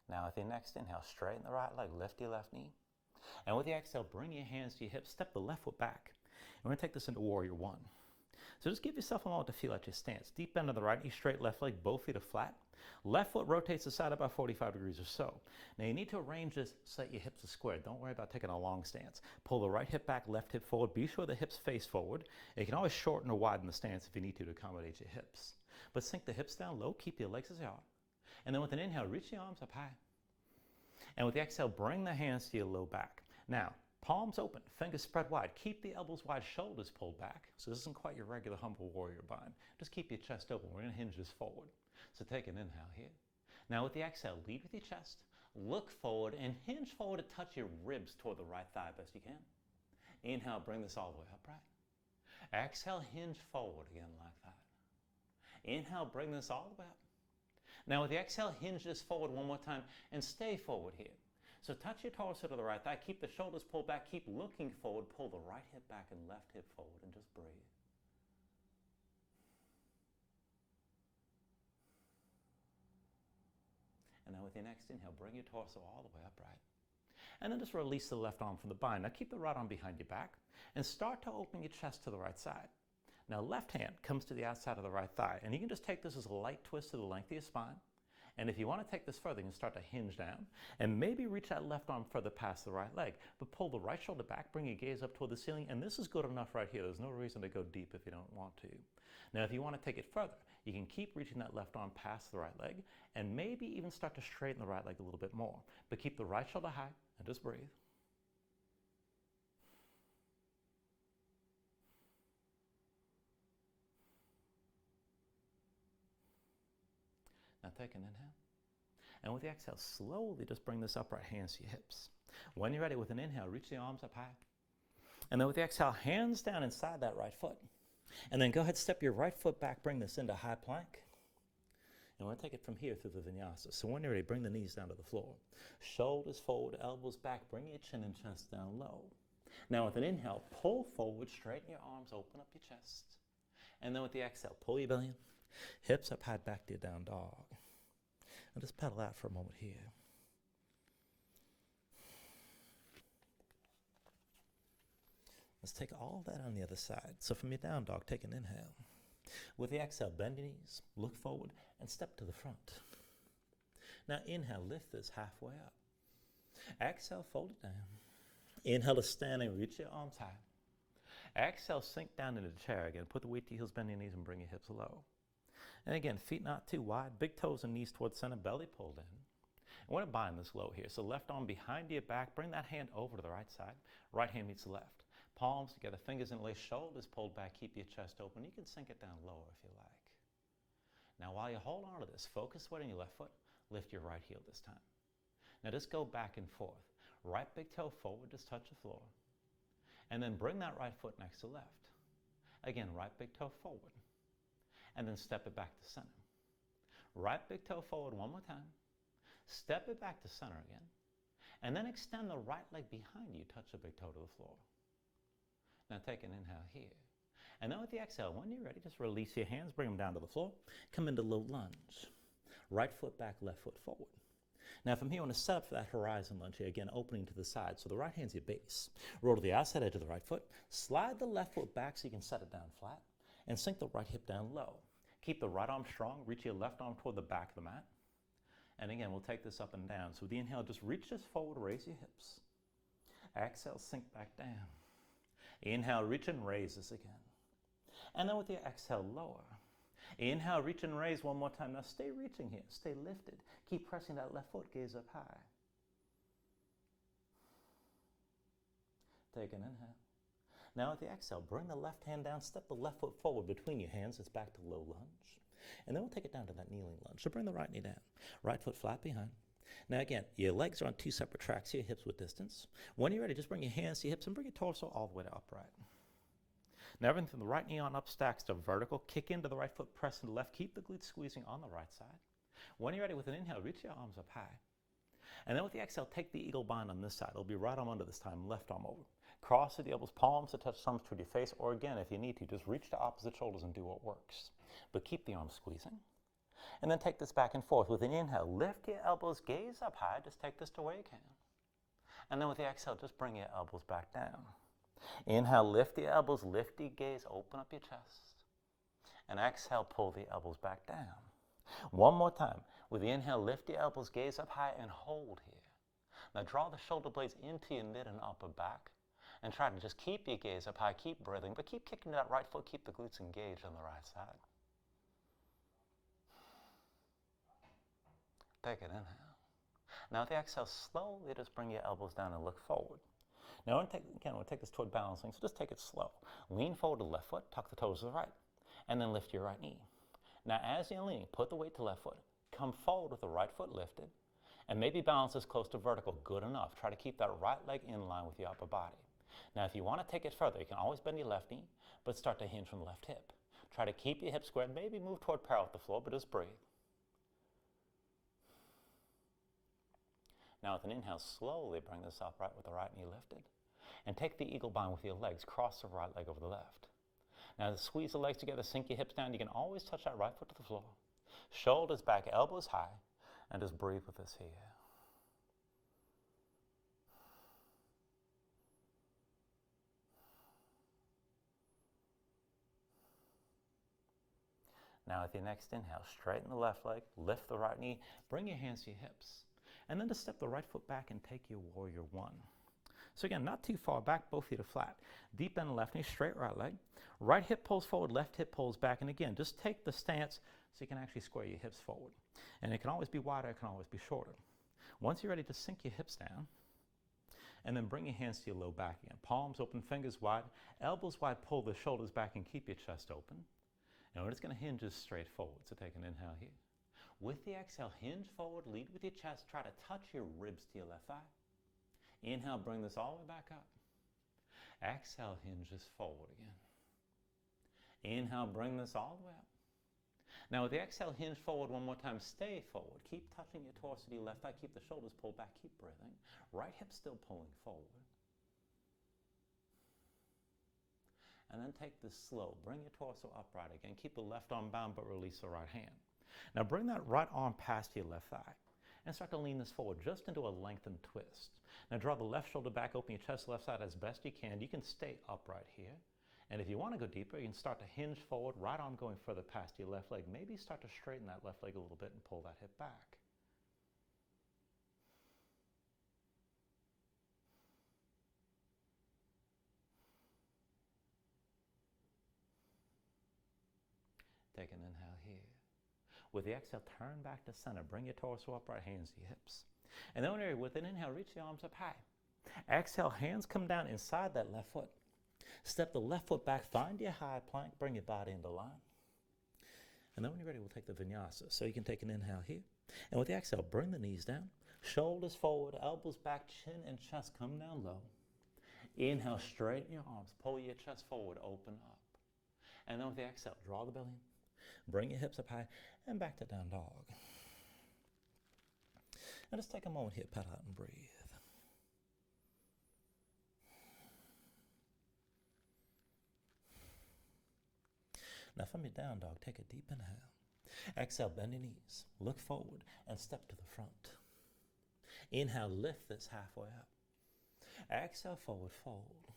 Now with your next inhale, straighten the right leg, lift your left knee. And with the exhale, bring your hands to your hips, step the left foot back. And we're going to take this into Warrior 1. So just give yourself a moment to feel out your stance. Deep bend of the right knee, straight left leg, both feet are flat. Left foot rotates the side about 45 degrees or so. Now you need to arrange this so that your hips are square. Don't worry about taking a long stance. Pull the right hip back, left hip forward. Be sure the hips face forward. You can always shorten or widen the stance if you need to accommodate your hips. But sink the hips down low, keep your legs as they are. And then with an inhale, reach the arms up high. And with the exhale, bring the hands to your low back. Now, palms open, fingers spread wide. Keep the elbows wide, shoulders pulled back. So this isn't quite your regular humble warrior bind. Just keep your chest open. We're going to hinge this forward. So take an inhale here. Now with the exhale, lead with your chest. Look forward and hinge forward to touch your ribs toward the right thigh best you can. Inhale, bring this all the way upright. Exhale, hinge forward again like that. Inhale, bring this all the way up. Now with the exhale, hinge this forward one more time and stay forward here. So touch your torso to the right thigh, keep the shoulders pulled back, keep looking forward, pull the right hip back and left hip forward and just breathe. And then with your next inhale, bring your torso all the way upright. And then just release the left arm from the bind. Now keep the right arm behind your back and start to open your chest to the right side. Now left hand comes to the outside of the right thigh, and you can just take this as a light twist to the length of your spine. And if you want to take this further, you can start to hinge down and maybe reach that left arm further past the right leg. But pull the right shoulder back, bring your gaze up toward the ceiling, and this is good enough right here. There's no reason to go deep if you don't want to. Now if you want to take it further, you can keep reaching that left arm past the right leg and maybe even start to straighten the right leg a little bit more. But keep the right shoulder high and just breathe. Now take an inhale. And with the exhale, slowly just bring this upright hands to your hips. When you're ready, with an inhale, reach the arms up high. And then with the exhale, hands down inside that right foot. And then go ahead, step your right foot back, bring this into high plank. And we're going to take it from here through the Vinyasa. So when you're ready, bring the knees down to the floor. Shoulders forward, elbows back, bring your chin and chest down low. Now with an inhale, pull forward, straighten your arms, open up your chest. And then with the exhale, pull your belly in. Hips up high, back to your down dog. And just pedal out for a moment here. Let's take all that on the other side. So from your down dog, take an inhale. With the exhale, bend your knees, look forward, and step to the front. Now inhale, lift this halfway up. Exhale, fold it down. Inhale to stand and reach your arms high. Exhale, sink down into the chair again. Put the weight to your heels, bend your knees, and bring your hips low. And again, feet not too wide, big toes and knees towards center, belly pulled in. I want to bind this low here. So left arm behind your back, bring that hand over to the right side. Right hand meets the left. Palms together, fingers interlaced, shoulders pulled back, keep your chest open. You can sink it down lower if you like. Now while you hold on to this, focus weight on your left foot, lift your right heel this time. Now just go back and forth. Right big toe forward, just touch the floor. And then bring that right foot next to left. Again, right big toe forward. And then step it back to center. Right big toe forward one more time. Step it back to center again. And then extend the right leg behind you, touch the big toe to the floor. Now take an inhale here. And then with the exhale, when you're ready, just release your hands, bring them down to the floor. Come into low lunge. Right foot back, left foot forward. Now from here, I want to set up for that horizon lunge here, again, opening to the side. So the right hand's your base. Roll to the outside edge of the right foot. Slide the left foot back so you can set it down flat. And sink the right hip down low. Keep the right arm strong. Reach your left arm toward the back of the mat. And again, we'll take this up and down. So with the inhale, just reach this forward, raise your hips. Exhale, sink back down. Inhale, reach and raise this again. And then with your exhale, lower. Inhale, reach and raise one more time. Now stay reaching here. Stay lifted. Keep pressing that left foot, gaze up high. Take an inhale. Now with the exhale, bring the left hand down. Step the left foot forward between your hands. It's back to low lunge. And then we'll take it down to that kneeling lunge. So bring the right knee down. Right foot flat behind. Now again, your legs are on two separate tracks. Your hips with distance. When you're ready, just bring your hands to your hips and bring your torso all the way to upright. Now everything from the right knee on up stacks to vertical. Kick into the right foot, press into the left. Keep the glutes squeezing on the right side. When you're ready, with an inhale, reach your arms up high. And then with the exhale, take the eagle bind on this side. It'll be right arm under this time, left arm over. Cross the elbows, palms to touch thumbs toward your face, or again, if you need to, just reach to opposite shoulders and do what works. But keep the arms squeezing. And then take this back and forth. With an inhale, lift your elbows, gaze up high. Just take this to where you can. And then with the exhale, just bring your elbows back down. Inhale, lift the elbows, lift the gaze, open up your chest. And exhale, pull the elbows back down. One more time. With the inhale, lift the elbows, gaze up high, and hold here. Now draw the shoulder blades into your mid and upper back. And try to just keep your gaze up high, keep breathing, but keep kicking that right foot, keep the glutes engaged on the right side. Take an inhale. Now with the exhale, slowly just bring your elbows down and look forward. Now we'll take this toward balancing, so just take it slow. Lean forward to the left foot, tuck the toes to the right, and then lift your right knee. Now as you're leaning, put the weight to left foot. Come forward with the right foot lifted, and maybe balance this close to vertical. Good enough. Try to keep that right leg in line with your upper body. Now if you want to take it further, you can always bend your left knee, but start to hinge from the left hip. Try to keep your hips squared, maybe move toward parallel with the floor, but just breathe. Now with an inhale, slowly bring this upright with the right knee lifted. And take the eagle bind with your legs. Cross the right leg over the left. Now squeeze the legs together, sink your hips down. You can always touch that right foot to the floor. Shoulders back, elbows high. And just breathe with this here. Now with your next inhale, straighten the left leg, lift the right knee, bring your hands to your hips. And then just step the right foot back and take your warrior one. So again, not too far back, both feet are flat. Deep bend left knee, straight right leg. Right hip pulls forward, left hip pulls back. And again, just take the stance so you can actually square your hips forward. And it can always be wider, it can always be shorter. Once you're ready, just sink your hips down. And then bring your hands to your low back again. Palms open, fingers wide, elbows wide, pull the shoulders back and keep your chest open. And we're just going to hinge this straight forward. So take an inhale here. With the exhale, hinge forward, lead with your chest. Try to touch your ribs to your left thigh. Inhale, bring this all the way back up. Exhale, hinge this forward again. Inhale, bring this all the way up. Now with the exhale, hinge forward one more time. Stay forward. Keep touching your torso to your left thigh. Keep the shoulders pulled back. Keep breathing. Right hip still pulling forward. And then take this slow. Bring your torso upright again. Keep the left arm bound, but release the right hand. Now bring that right arm past your left thigh and start to lean this forward just into a lengthened twist. Now draw the left shoulder back, open your chest left side as best you can. You can stay upright here. And if you want to go deeper, you can start to hinge forward, right arm going further past your left leg. Maybe start to straighten that left leg a little bit and pull that hip back. Take an inhale here. With the exhale, turn back to center. Bring your torso upright, hands to your hips. And then with an inhale, reach the arms up high. Exhale, hands come down inside that left foot. Step the left foot back, find your high plank, bring your body into line. And then when you're ready, we'll take the Vinyasa. So you can take an inhale here. And with the exhale, bring the knees down. Shoulders forward, elbows back, chin and chest come down low. Inhale, straighten your arms, pull your chest forward, open up. And then with the exhale, draw the belly in. Bring your hips up high and back to down dog. And just take a moment here, pat out and breathe. Now from your down dog, take a deep inhale. Exhale, bend your knees, look forward and step to the front. Inhale, lift this halfway up. Exhale, forward fold.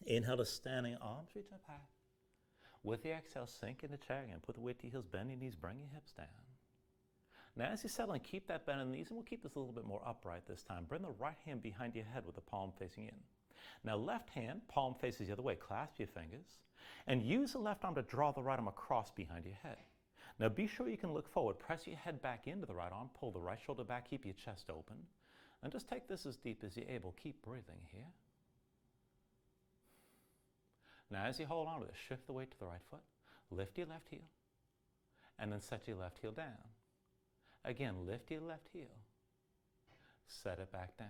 Inhale to standing, arms reach up high. With the exhale, sink into chair again. Put the weight to your heels, bend your knees, bring your hips down. Now as you settle in, keep that bend in the knees, and we'll keep this a little bit more upright this time. Bring the right hand behind your head with the palm facing in. Now left hand, palm faces the other way. Clasp your fingers, and use the left arm to draw the right arm across behind your head. Now be sure you can look forward. Press your head back into the right arm. Pull the right shoulder back. Keep your chest open. And just take this as deep as you're able. Keep breathing here. Now as you hold on to this, shift the weight to the right foot. Lift your left heel. And then set your left heel down. Again, lift your left heel. Set it back down.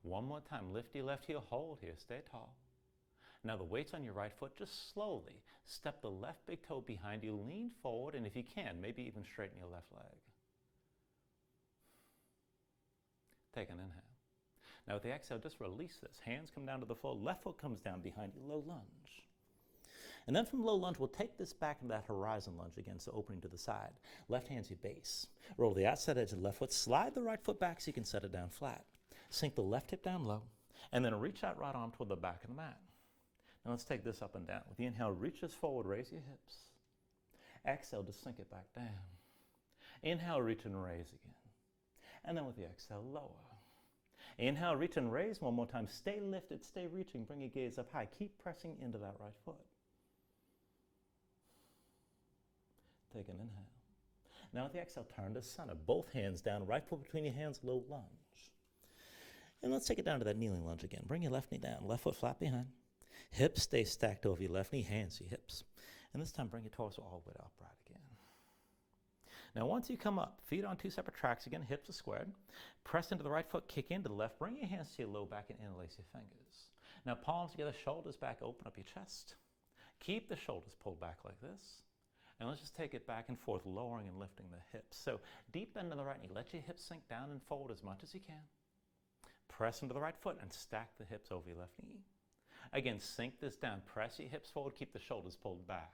One more time. Lift your left heel. Hold here. Stay tall. Now the weight's on your right foot. Just slowly step the left big toe behind you. Lean forward, and if you can, maybe even straighten your left leg. Take an inhale. Now with the exhale, just release this. Hands come down to the floor. Left foot comes down behind you. Low lunge. And then from low lunge, we'll take this back into that horizon lunge again, so opening to the side. Left hand's your base. Roll the outside edge of the left foot. Slide the right foot back so you can set it down flat. Sink the left hip down low. And then reach that right arm toward the back of the mat. Now let's take this up and down. With the inhale, reach this forward, raise your hips. Exhale, just sink it back down. Inhale, reach and raise again. And then with the exhale, lower. Inhale, reach and raise one more time. Stay lifted, stay reaching. Bring your gaze up high. Keep pressing into that right foot. Take an inhale. Now with the exhale, turn to center. Both hands down, right foot between your hands, low lunge. And let's take it down to that kneeling lunge again. Bring your left knee down, left foot flat behind. Hips stay stacked over your left knee, hands to your hips. And this time bring your torso all the way upright again. Now once you come up, feet on two separate tracks again, hips are squared. Press into the right foot, kick into the left. Bring your hands to your low back and interlace your fingers. Now palms together, shoulders back, open up your chest. Keep the shoulders pulled back like this. And let's just take it back and forth, lowering and lifting the hips. So deep bend in the right knee. Let your hips sink down and forward as much as you can. Press into the right foot and stack the hips over your left knee. Again, sink this down. Press your hips forward. Keep the shoulders pulled back.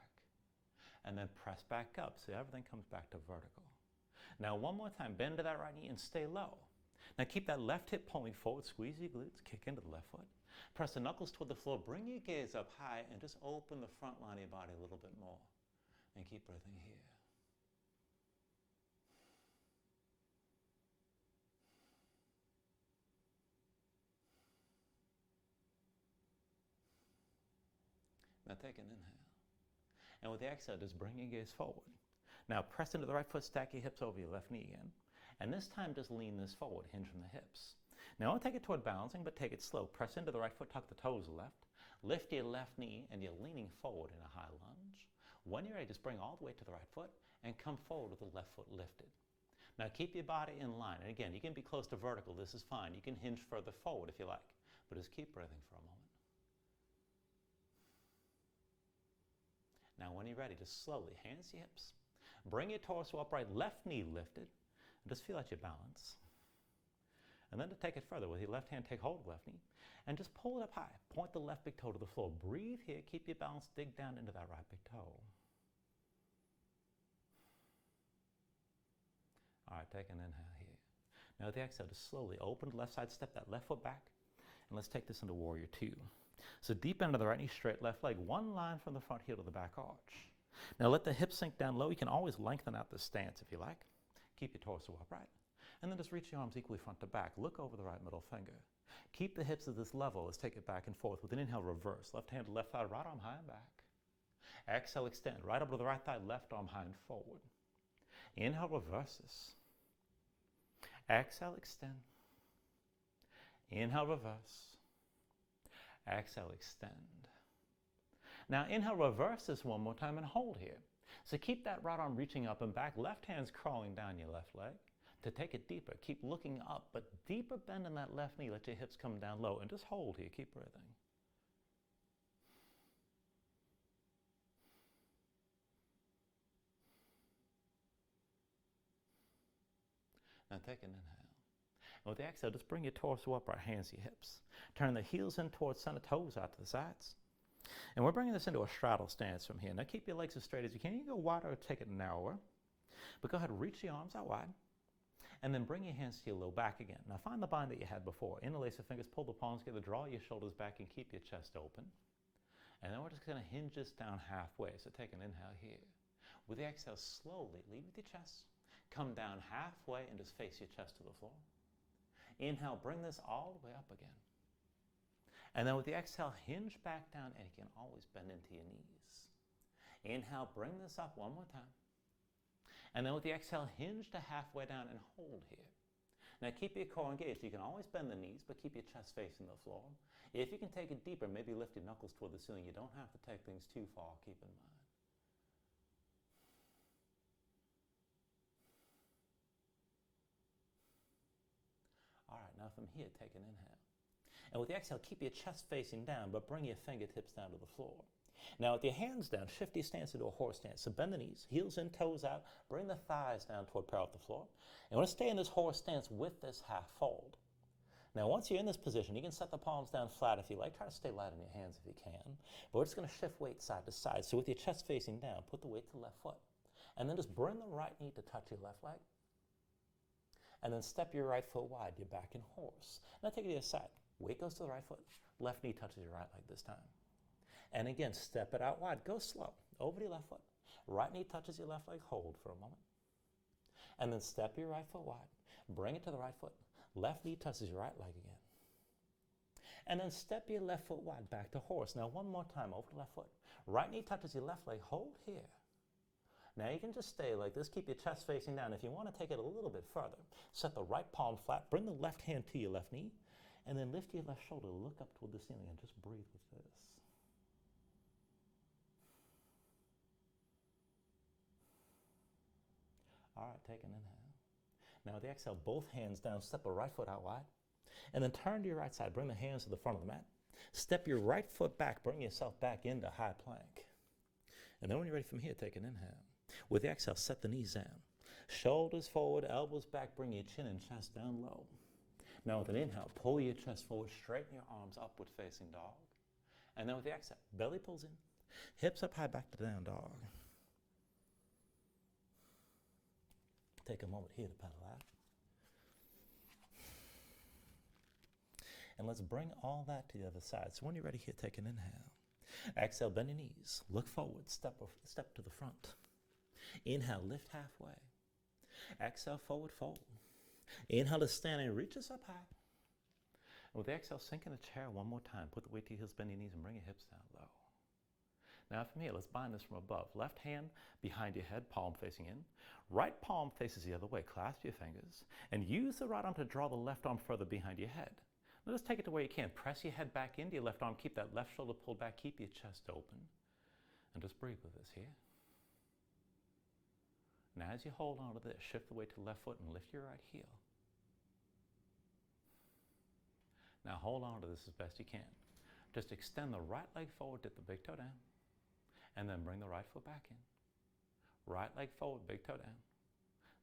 And then press back up so everything comes back to vertical. Now one more time. Bend to that right knee and stay low. Now keep that left hip pulling forward. Squeeze your glutes. Kick into the left foot. Press the knuckles toward the floor. Bring your gaze up high and just open the front line of your body a little bit more. And keep breathing here. Now take an inhale. And with the exhale, just bring your gaze forward. Now press into the right foot, stack your hips over your left knee again. And this time just lean this forward, hinge from the hips. Now I'll take it toward balancing, but take it slow. Press into the right foot, tuck the toes left. Lift your left knee, and you're leaning forward in a high lunge. When you're ready, just bring all the way to the right foot and come forward with the left foot lifted. Now keep your body in line. And again, you can be close to vertical. This is fine. You can hinge further forward if you like. But just keep breathing for a moment. Now when you're ready, just slowly, hands to hips. Bring your torso upright, left knee lifted. And just feel out your balance. And then to take it further, with your left hand, take hold of the left knee and just pull it up high. Point the left big toe to the floor. Breathe here. Keep your balance. Dig down into that right big toe. All right, take an inhale here. Now with the exhale, just slowly open the left side, step that left foot back, and let's take this into Warrior Two. So deep end of the right knee, straight left leg, one line from the front heel to the back arch. Now let the hips sink down low. You can always lengthen out this stance if you like. Keep your torso upright. And then just reach your arms equally front to back. Look over the right middle finger. Keep the hips at this level. Let's take it back and forth. With an inhale, reverse. Left hand to left thigh, right arm high and back. Exhale, extend. Right up to the right thigh, left arm high and forward. Inhale, reverse this. Exhale, extend. Inhale, reverse. Exhale, extend. Now inhale, reverse this one more time and hold here. So keep that right arm reaching up and back. Left hand's crawling down your left leg. To take it deeper, keep looking up, but deeper bend in that left knee. Let your hips come down low and just hold here. Keep breathing. Now take an inhale. And with the exhale, just bring your torso upright, hands to your hips. Turn the heels in towards center, toes out to the sides. And we're bringing this into a straddle stance from here. Now keep your legs as straight as you can. You can go wider or take it narrower. But go ahead and reach the arms out wide. And then bring your hands to your low back again. Now find the bind that you had before. Interlace your fingers, pull the palms together, draw your shoulders back, and keep your chest open. And then we're just going to hinge this down halfway. So take an inhale here. With the exhale, slowly lead with your chest. Come down halfway and just face your chest to the floor. Inhale, bring this all the way up again. And then with the exhale, hinge back down, and you can always bend into your knees. Inhale, bring this up one more time. And then with the exhale, hinge to halfway down and hold here. Now keep your core engaged. You can always bend the knees, but keep your chest facing the floor. If you can take it deeper, maybe lift your knuckles toward the ceiling. You don't have to take things too far, keep in mind. All right, now from here, take an inhale. And with the exhale, keep your chest facing down, but bring your fingertips down to the floor. Now with your hands down, shift your stance into a horse stance. So bend the knees, heels in, toes out. Bring the thighs down toward parallel with the floor. And want to stay in this horse stance with this half fold. Now once you're in this position, you can set the palms down flat if you like. Try to stay light on your hands if you can. But we're just going to shift weight side to side. So with your chest facing down, put the weight to the left foot. And then just bring the right knee to touch your left leg. And then step your right foot wide. You're back in horse. Now take it to the other side. Weight goes to the right foot. Left knee touches your right leg this time. And again, step it out wide. Go slow. Over to your left foot. Right knee touches your left leg. Hold for a moment. And then step your right foot wide. Bring it to the right foot. Left knee touches your right leg again. And then step your left foot wide back to horse. Now one more time. Over to the left foot. Right knee touches your left leg. Hold here. Now you can just stay like this. Keep your chest facing down. If you want to take it a little bit further, set the right palm flat. Bring the left hand to your left knee. And then lift your left shoulder. Look up toward the ceiling and just breathe with this. All right, take an inhale. Now with the exhale, both hands down, step the right foot out wide. And then turn to your right side, bring the hands to the front of the mat. Step your right foot back, bring yourself back into high plank. And then when you're ready from here, take an inhale. With the exhale, set the knees down. Shoulders forward, elbows back, bring your chin and chest down low. Now with an inhale, pull your chest forward, straighten your arms upward facing dog. And then with the exhale, belly pulls in, hips up high, back to down dog. Take a moment here to pedal out. And let's bring all that to the other side. So when you're ready here, take an inhale. Exhale, bend your knees. Look forward, step to the front. Inhale, lift halfway. Exhale, forward fold. Inhale to stand and reach us up high. And with the exhale, sink in the chair one more time. Put the weight to your heels, bend your knees, and bring your hips down low. Now from here, let's bind this from above. Left hand behind your head, palm facing in. Right palm faces the other way. Clasp your fingers and use the right arm to draw the left arm further behind your head. Now just take it to where you can. Press your head back into your left arm. Keep that left shoulder pulled back. Keep your chest open. And just breathe with us here. Now as you hold on to this, shift the weight to the left foot and lift your right heel. Now hold on to this as best you can. Just extend the right leg forward, dip the big toe down. And then bring the right foot back in. Right leg forward, big toe down.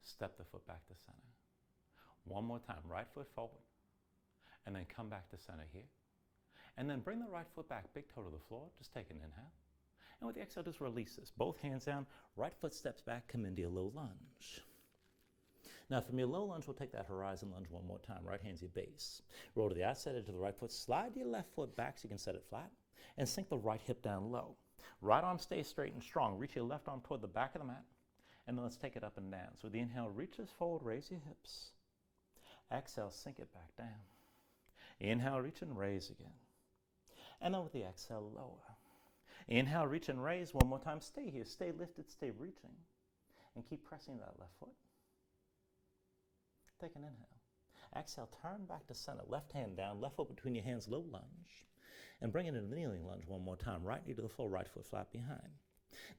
Step the foot back to center. One more time, right foot forward, come back to center here. And then bring the right foot back, big toe to the floor. Just take an inhale. And with the exhale, just release this. Both hands down, right foot steps back, come into your low lunge. Now from your low lunge, we'll take that horizon lunge one more time. Right hand's your base. Roll to the outside edge of the right foot. Slide your left foot back so you can set it flat. And sink the right hip down low. Right arm stays straight and strong. Reach your left arm toward the back of the mat. And then let's take it up and down. So with the inhale, reach this forward, raise your hips. Exhale, sink it back down. Inhale, reach and raise again. And then with the exhale, lower. Inhale, reach and raise. One more time. Stay here. Stay lifted. Stay reaching. And keep pressing that left foot. Take an inhale. Exhale, turn back to center. Left hand down, left foot between your hands, low lunge. And bring it into the kneeling lunge one more time. Right knee to the floor, right foot flat behind.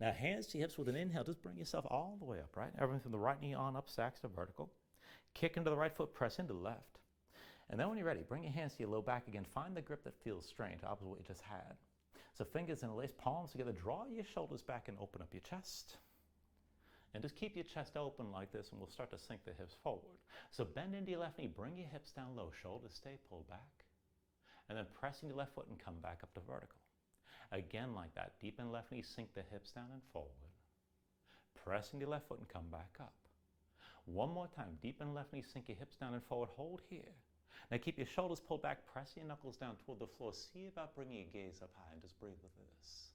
Now, hands to hips with an inhale. Just bring yourself all the way up, right? Everything from the right knee on up, stacks to vertical. Kick into the right foot, press into the left. And then when you're ready, bring your hands to your low back again. Find the grip that feels strange, opposite what you just had. So fingers interlaced, palms together. Draw your shoulders back and open up your chest. And just keep your chest open like this, and we'll start to sink the hips forward. So bend into your left knee, bring your hips down low, shoulders stay pulled back. And then pressing your left foot and come back up to vertical. Again like that, deepen left knee, sink the hips down and forward. Pressing your left foot and come back up. One more time, deepen left knee, sink your hips down and forward, hold here. Now keep your shoulders pulled back, press your knuckles down toward the floor. See about bringing your gaze up high and just breathe with this.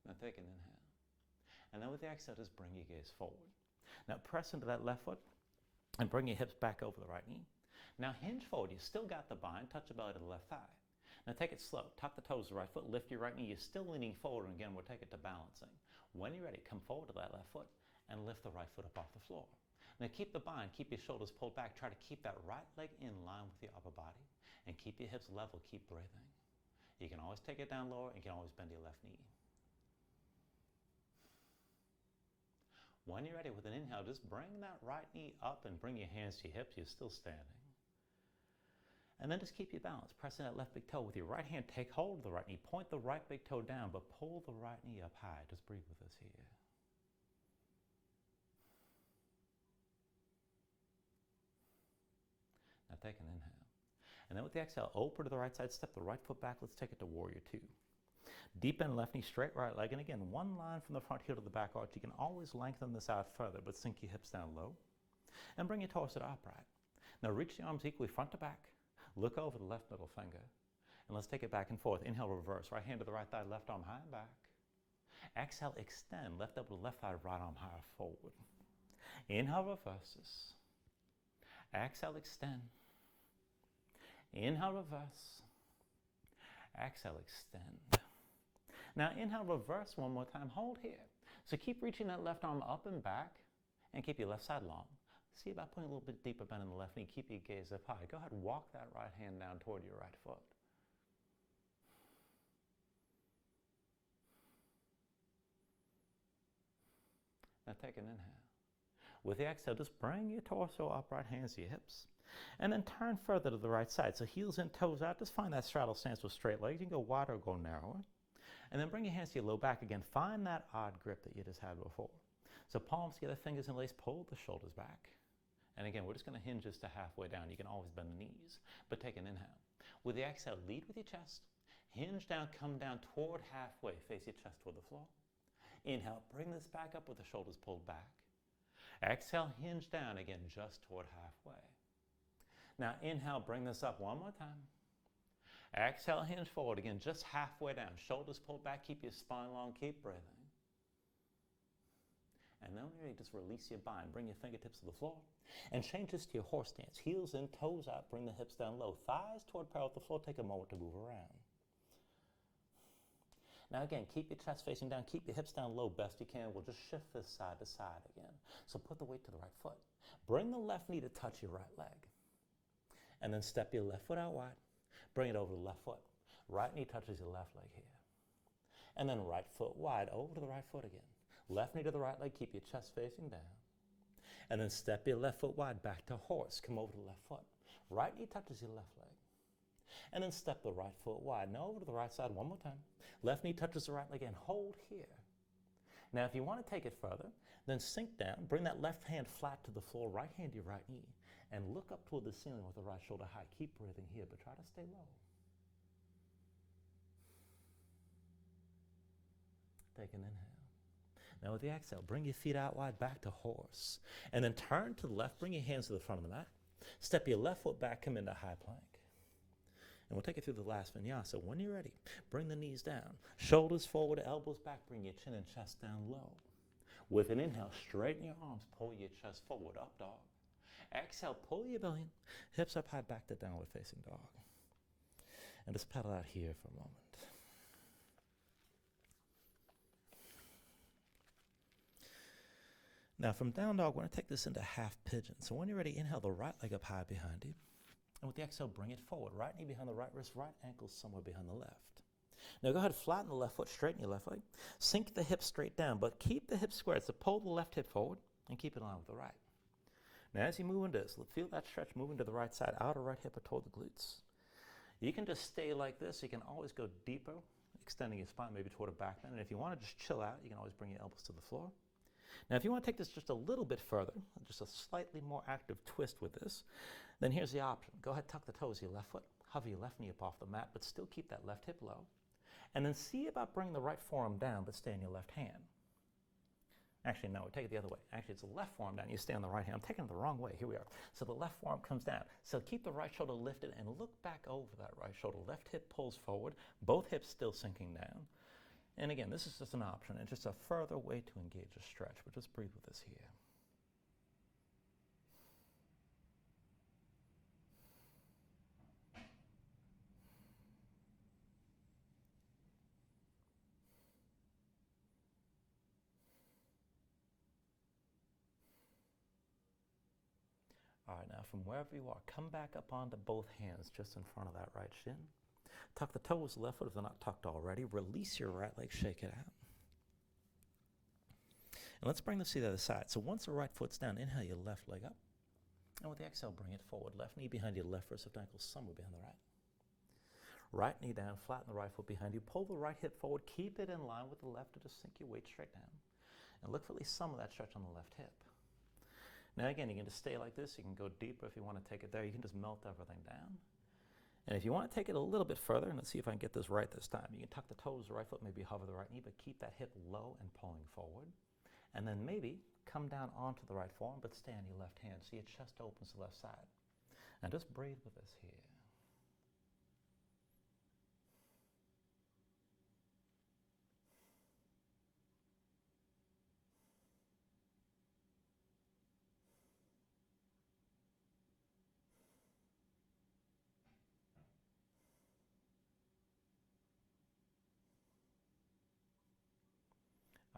Now take an inhale. And then with the exhale, just bring your gaze forward. Now press into that left foot and bring your hips back over the right knee. Now hinge forward. You still got the bind. Touch the belly to the left thigh. Now take it slow. Tuck the toes to the right foot. Lift your right knee. You're still leaning forward. And again, we'll take it to balancing. When you're ready, come forward to that left foot and lift the right foot up off the floor. Now keep the bind. Keep your shoulders pulled back. Try to keep that right leg in line with your upper body. And keep your hips level. Keep breathing. You can always take it down lower. And you can always bend your left knee. When you're ready, with an inhale, just bring that right knee up and bring your hands to your hips. You're still standing. And then just keep your balance. Pressing that left big toe with your right hand. Take hold of the right knee. Point the right big toe down, but pull the right knee up high. Just breathe with us here. Now take an inhale. And then with the exhale, open to the right side. Step the right foot back. Let's take it to warrior two. Deep bend left knee, straight right leg. And again, one line from the front heel to the back arch. You can always lengthen this out further, but sink your hips down low. And bring your torso upright. Now reach the arms equally front to back. Look over the left middle finger. And let's take it back and forth. Inhale, reverse. Right hand to the right thigh, left arm high and back. Exhale, extend. Left elbow to left thigh, right arm higher forward. Inhale, reverses. Exhale, extend. Inhale, reverse. Exhale, extend. Now inhale, reverse one more time. Hold here. So keep reaching that left arm up and back and keep your left side long. See about putting a little bit deeper bend in the left knee. Keep your gaze up high. Go ahead, walk that right hand down toward your right foot. Now take an inhale. With the exhale, just bring your torso upright, hands to your hips. And then turn further to the right side. So heels in, toes out. Just find that straddle stance with straight legs. You can go wider or go narrower. And then bring your hands to your low back again. Find that odd grip that you just had before. So palms together, fingers interlaced, pull the shoulders back. And again, we're just going to hinge this to halfway down. You can always bend the knees, but take an inhale. With the exhale, lead with your chest. Hinge down, come down toward halfway. Face your chest toward the floor. Inhale, bring this back up with the shoulders pulled back. Exhale, hinge down again, just toward halfway. Now inhale, bring this up one more time. Exhale, hinge forward again, just halfway down. Shoulders pulled back, keep your spine long, keep breathing. And then when you're ready, just release your bind. Bring your fingertips to the floor. And change this to your horse stance. Heels in, toes out, bring the hips down low. Thighs toward parallel with the floor. Take a moment to move around. Now again, keep your chest facing down. Keep your hips down low best you can. We'll just shift this side to side again. So put the weight to the right foot. Bring the left knee to touch your right leg. And then step your left foot out wide. Bring it over to the left foot. Right knee touches your left leg here. And then right foot wide over to the right foot again. Left knee to the right leg. Keep your chest facing down. And then step your left foot wide back to horse. Come over to the left foot. Right knee touches your left leg. And then step the right foot wide. Now over to the right side one more time. Left knee touches the right leg and hold here. Now if you want to take it further, Then sink down, bring that left hand flat to the floor, right hand to your right knee, and look up toward the ceiling with the right shoulder high. Keep breathing here, but try to stay low. Take an inhale. Now with the exhale, bring your feet out wide, back to horse. And then turn to the left, bring your hands to the front of the mat. Step your left foot back, come into high plank. And we'll take it through the last vinyasa. When you're ready, bring the knees down. Shoulders forward, elbows back, bring your chin and chest down low. With an inhale, straighten your arms, pull your chest forward, up dog. Exhale, pull your belly in, hips up high, back to downward facing dog. And just pedal out here for a moment. Now from down dog, we're going to take this into half pigeon. So when you're ready, inhale the right leg up high behind you. And with the exhale, bring it forward. Right knee behind the right wrist, right ankle somewhere behind the left. Now go ahead, flatten the left foot, straighten your left leg. Sink the hips straight down, but keep the hips squared. So pull the left hip forward and keep it in line with the right. Now as you move into this, feel that stretch moving to the right side, outer right hip or toward the glutes. You can just stay like this. You can always go deeper, extending your spine maybe toward a back bend. And if you want to just chill out, you can always bring your elbows to the floor. Now if you want to take this just a little bit further, just a slightly more active twist with this, then here's the option. Go ahead, tuck the toes of your left foot, hover your left knee up off the mat, but still keep that left hip low. And then see about bringing the right forearm down, but stay in your left hand. Actually, no, take it the other way. Actually, it's the left forearm down. You stay on the right hand. I'm taking it the wrong way. Here we are. So the left forearm comes down. So keep the right shoulder lifted and look back over that right shoulder. Left hip pulls forward. Both hips still sinking down. And again, this is just an option. It's just a further way to engage a stretch. But just breathe with us here. All right, now from wherever you are, come back up onto both hands just in front of that right shin. Tuck the toes of the left foot if they're not tucked already. Release your right leg, shake it out. And let's bring this to the other side. So once the right foot's down, inhale your left leg up. And with the exhale, bring it forward. Left knee behind your left wrist, left ankle somewhere behind the right. Right knee down, flatten the right foot behind you. Pull the right hip forward. Keep it in line with the left to just sink your weight straight down. And look for at least some of that stretch on the left hip. Now again, you can just stay like this. You can go deeper if you want to take it there. You can just melt everything down. And if you want to take it a little bit further, and let's see if I can get this right this time. You can tuck the toes, the right foot, maybe hover the right knee, but keep that hip low and pulling forward. And then maybe come down onto the right forearm, but stay on your left hand so your chest opens to the left side. And just breathe with us here.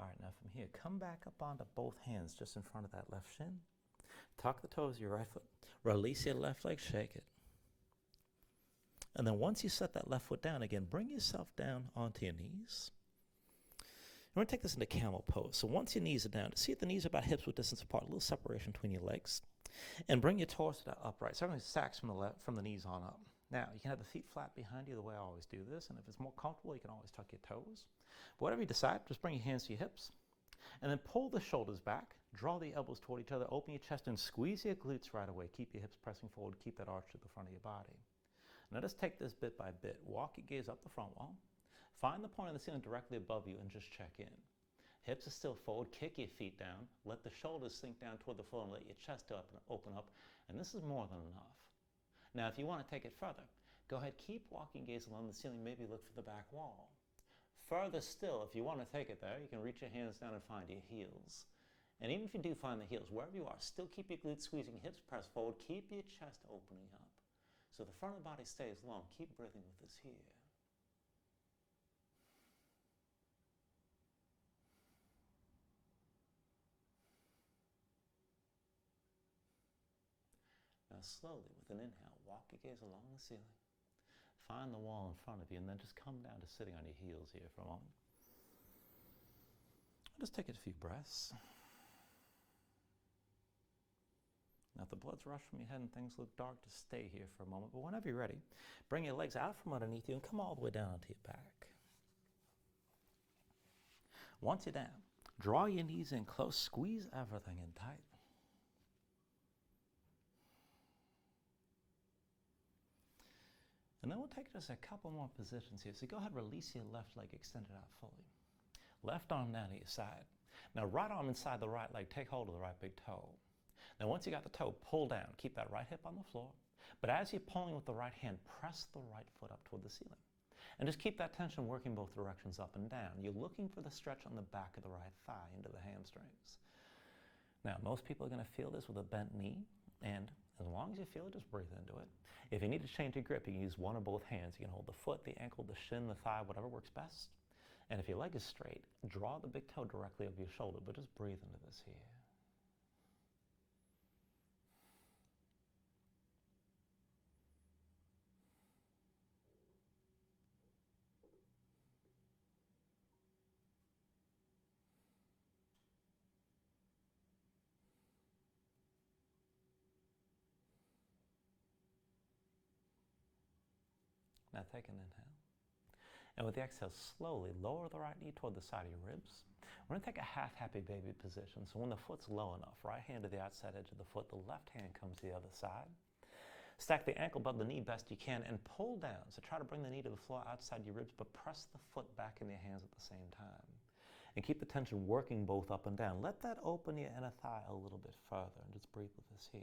All right, now from here, come back up onto both hands just in front of that left shin. Tuck the toes of your right foot. Release your left leg, shake it. And then once you set that left foot down again, bring yourself down onto your knees. We're going to take this into camel pose. So once your knees are down, see if the knees are about hips width distance apart, a little separation between your legs. And bring your torso to upright. So everything stacks from the knees on up. Now, you can have the feet flat behind you the way I always do this, and if it's more comfortable, you can always tuck your toes. But whatever you decide, just bring your hands to your hips, and then pull the shoulders back, draw the elbows toward each other, open your chest, and squeeze your glutes right away. Keep your hips pressing forward, keep that arch to the front of your body. Now just take this bit by bit. Walk your gaze up the front wall. Find the point of the ceiling directly above you and just check in. Hips are still forward, kick your feet down, let the shoulders sink down toward the floor and let your chest open up, and this is more than enough. Now, if you want to take it further, go ahead, keep walking gaze along the ceiling, maybe look for the back wall. Further still, if you want to take it there, you can reach your hands down and find your heels. And even if you do find the heels, wherever you are, still keep your glutes squeezing, hips pressed forward, keep your chest opening up. So the front of the body stays long. Keep breathing with us here. Now slowly, with an inhale, walk your gaze along the ceiling. Find the wall in front of you, and then just come down to sitting on your heels here for a moment. Just take a few breaths. Now, if the blood's rushed from your head and things look dark, just stay here for a moment. But whenever you're ready, bring your legs out from underneath you and come all the way down onto your back. Once you're down, Draw your knees in close, squeeze everything in tight. And then we'll take just a couple more positions here. So go ahead, release your left leg, extend it out fully. Left arm down to your side. Now right arm inside the right leg, take hold of the right big toe. Now once you got the toe, pull down. Keep that right hip on the floor. But as you're pulling with the right hand, press the right foot up toward the ceiling. And just keep that tension working both directions up and down. You're looking for the stretch on the back of the right thigh into the hamstrings. Now most people are going to feel this with a bent knee, and as long as you feel it, just breathe into it. If you need to change your grip, you can use one or both hands. You can hold the foot, the ankle, the shin, the thigh, whatever works best. And if your leg is straight, draw the big toe directly over your shoulder, but just breathe into this here. Now take an inhale. And with the exhale, slowly lower the right knee toward the side of your ribs. We're going to take a half happy baby position. So when the foot's low enough, right hand to the outside edge of the foot, the left hand comes to the other side. Stack the ankle above the knee best you can and pull down. So try to bring the knee to the floor outside your ribs, but press the foot back in your hands at the same time. And keep the tension working both up and down. Let that open your inner thigh a little bit further, and just breathe with this here.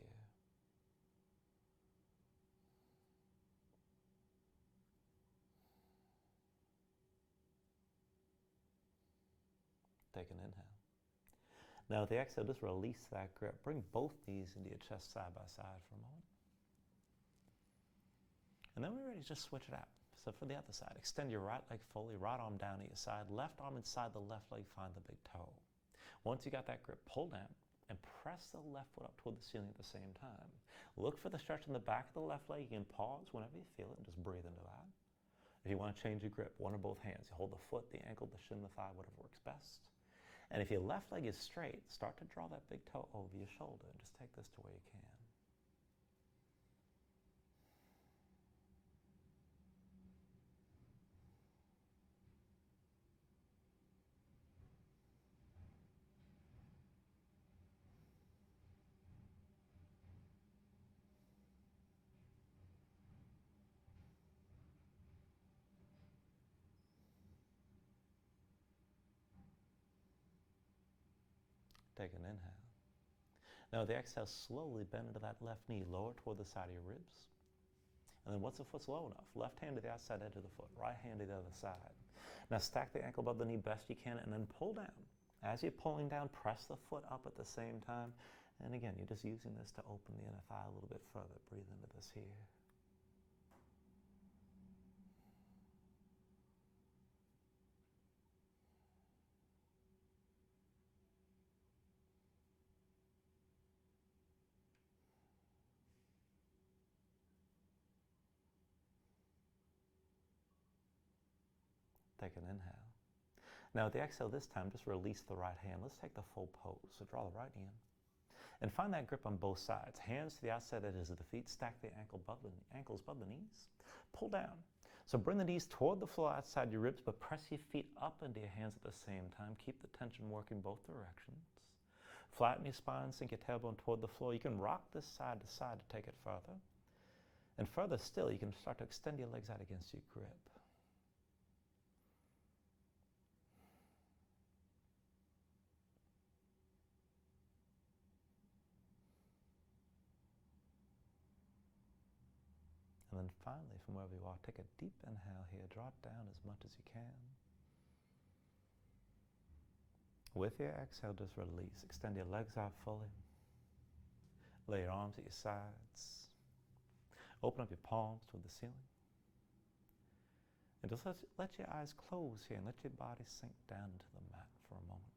Take an inhale. Now with the exhale, just release that grip. Bring both knees into your chest side by side for a moment. And then we're ready to just switch it out. So for the other side, extend your right leg fully, right arm down to your side, left arm inside the left leg, find the big toe. Once you got that grip, pull down and press the left foot up toward the ceiling at the same time. Look for the stretch in the back of the left leg. You can pause whenever you feel it and just breathe into that. If you want to change your grip, one or both hands. You hold the foot, the ankle, the shin, the thigh, whatever works best. And if your left leg is straight, start to draw that big toe over your shoulder and just take this to where you can. Take an inhale. Now with the exhale, slowly bend into that left knee, lower toward the side of your ribs. And then once the foot's low enough, left hand to the outside edge of the foot, right hand to the other side. Now stack the ankle above the knee best you can and then pull down. As you're pulling down, press the foot up at the same time. And again, you're just using this to open the inner thigh a little bit further. Breathe into this here. Take an inhale. Now with the exhale this time, just release the right hand. Let's take the full pose. So draw the right knee in. And find that grip on both sides. Hands to the outside edges of the feet. Stack the ankles above the knees. Pull down. So bring the knees toward the floor outside your ribs, but press your feet up into your hands at the same time. Keep the tension working both directions. Flatten your spine, sink your tailbone toward the floor. You can rock this side to side to take it further. And further still, you can start to extend your legs out against your grip. And then finally, from wherever you are, take a deep inhale here. Draw it down as much as you can. With your exhale, just release. Extend your legs out fully. Lay your arms at your sides. Open up your palms toward the ceiling. And just let your eyes close here and let your body sink down into the mat for a moment.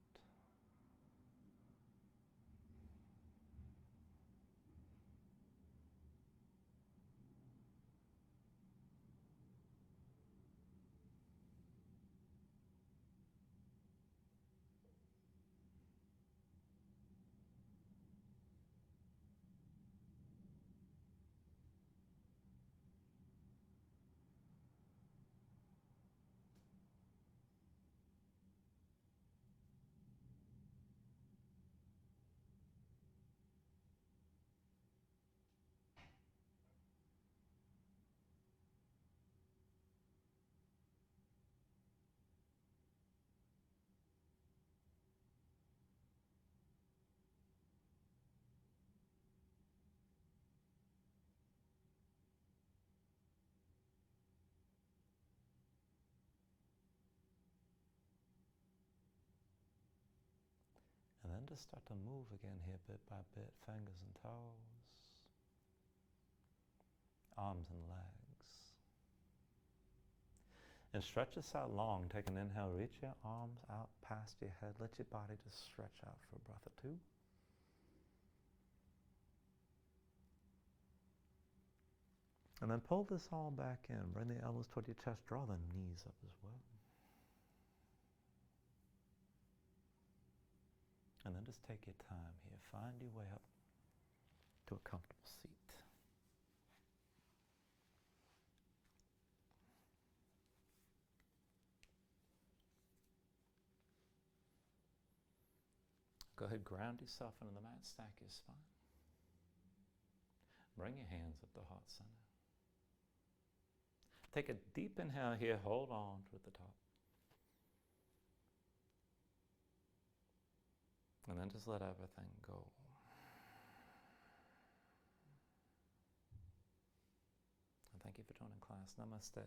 just start to move again here bit by bit, fingers and toes, arms and legs. And stretch this out long. Take an inhale, reach your arms out past your head. Let your body just stretch out for a breath or two. And then pull this all back in. Bring the elbows toward your chest. Draw the knees up as well. And then just take your time here. Find your way up to a comfortable seat. Go ahead, ground yourself into the mat, stack your spine. Bring your hands up to heart center. Take a deep inhale here, hold on to the top. And then just let everything go. And thank you for joining class. Namaste.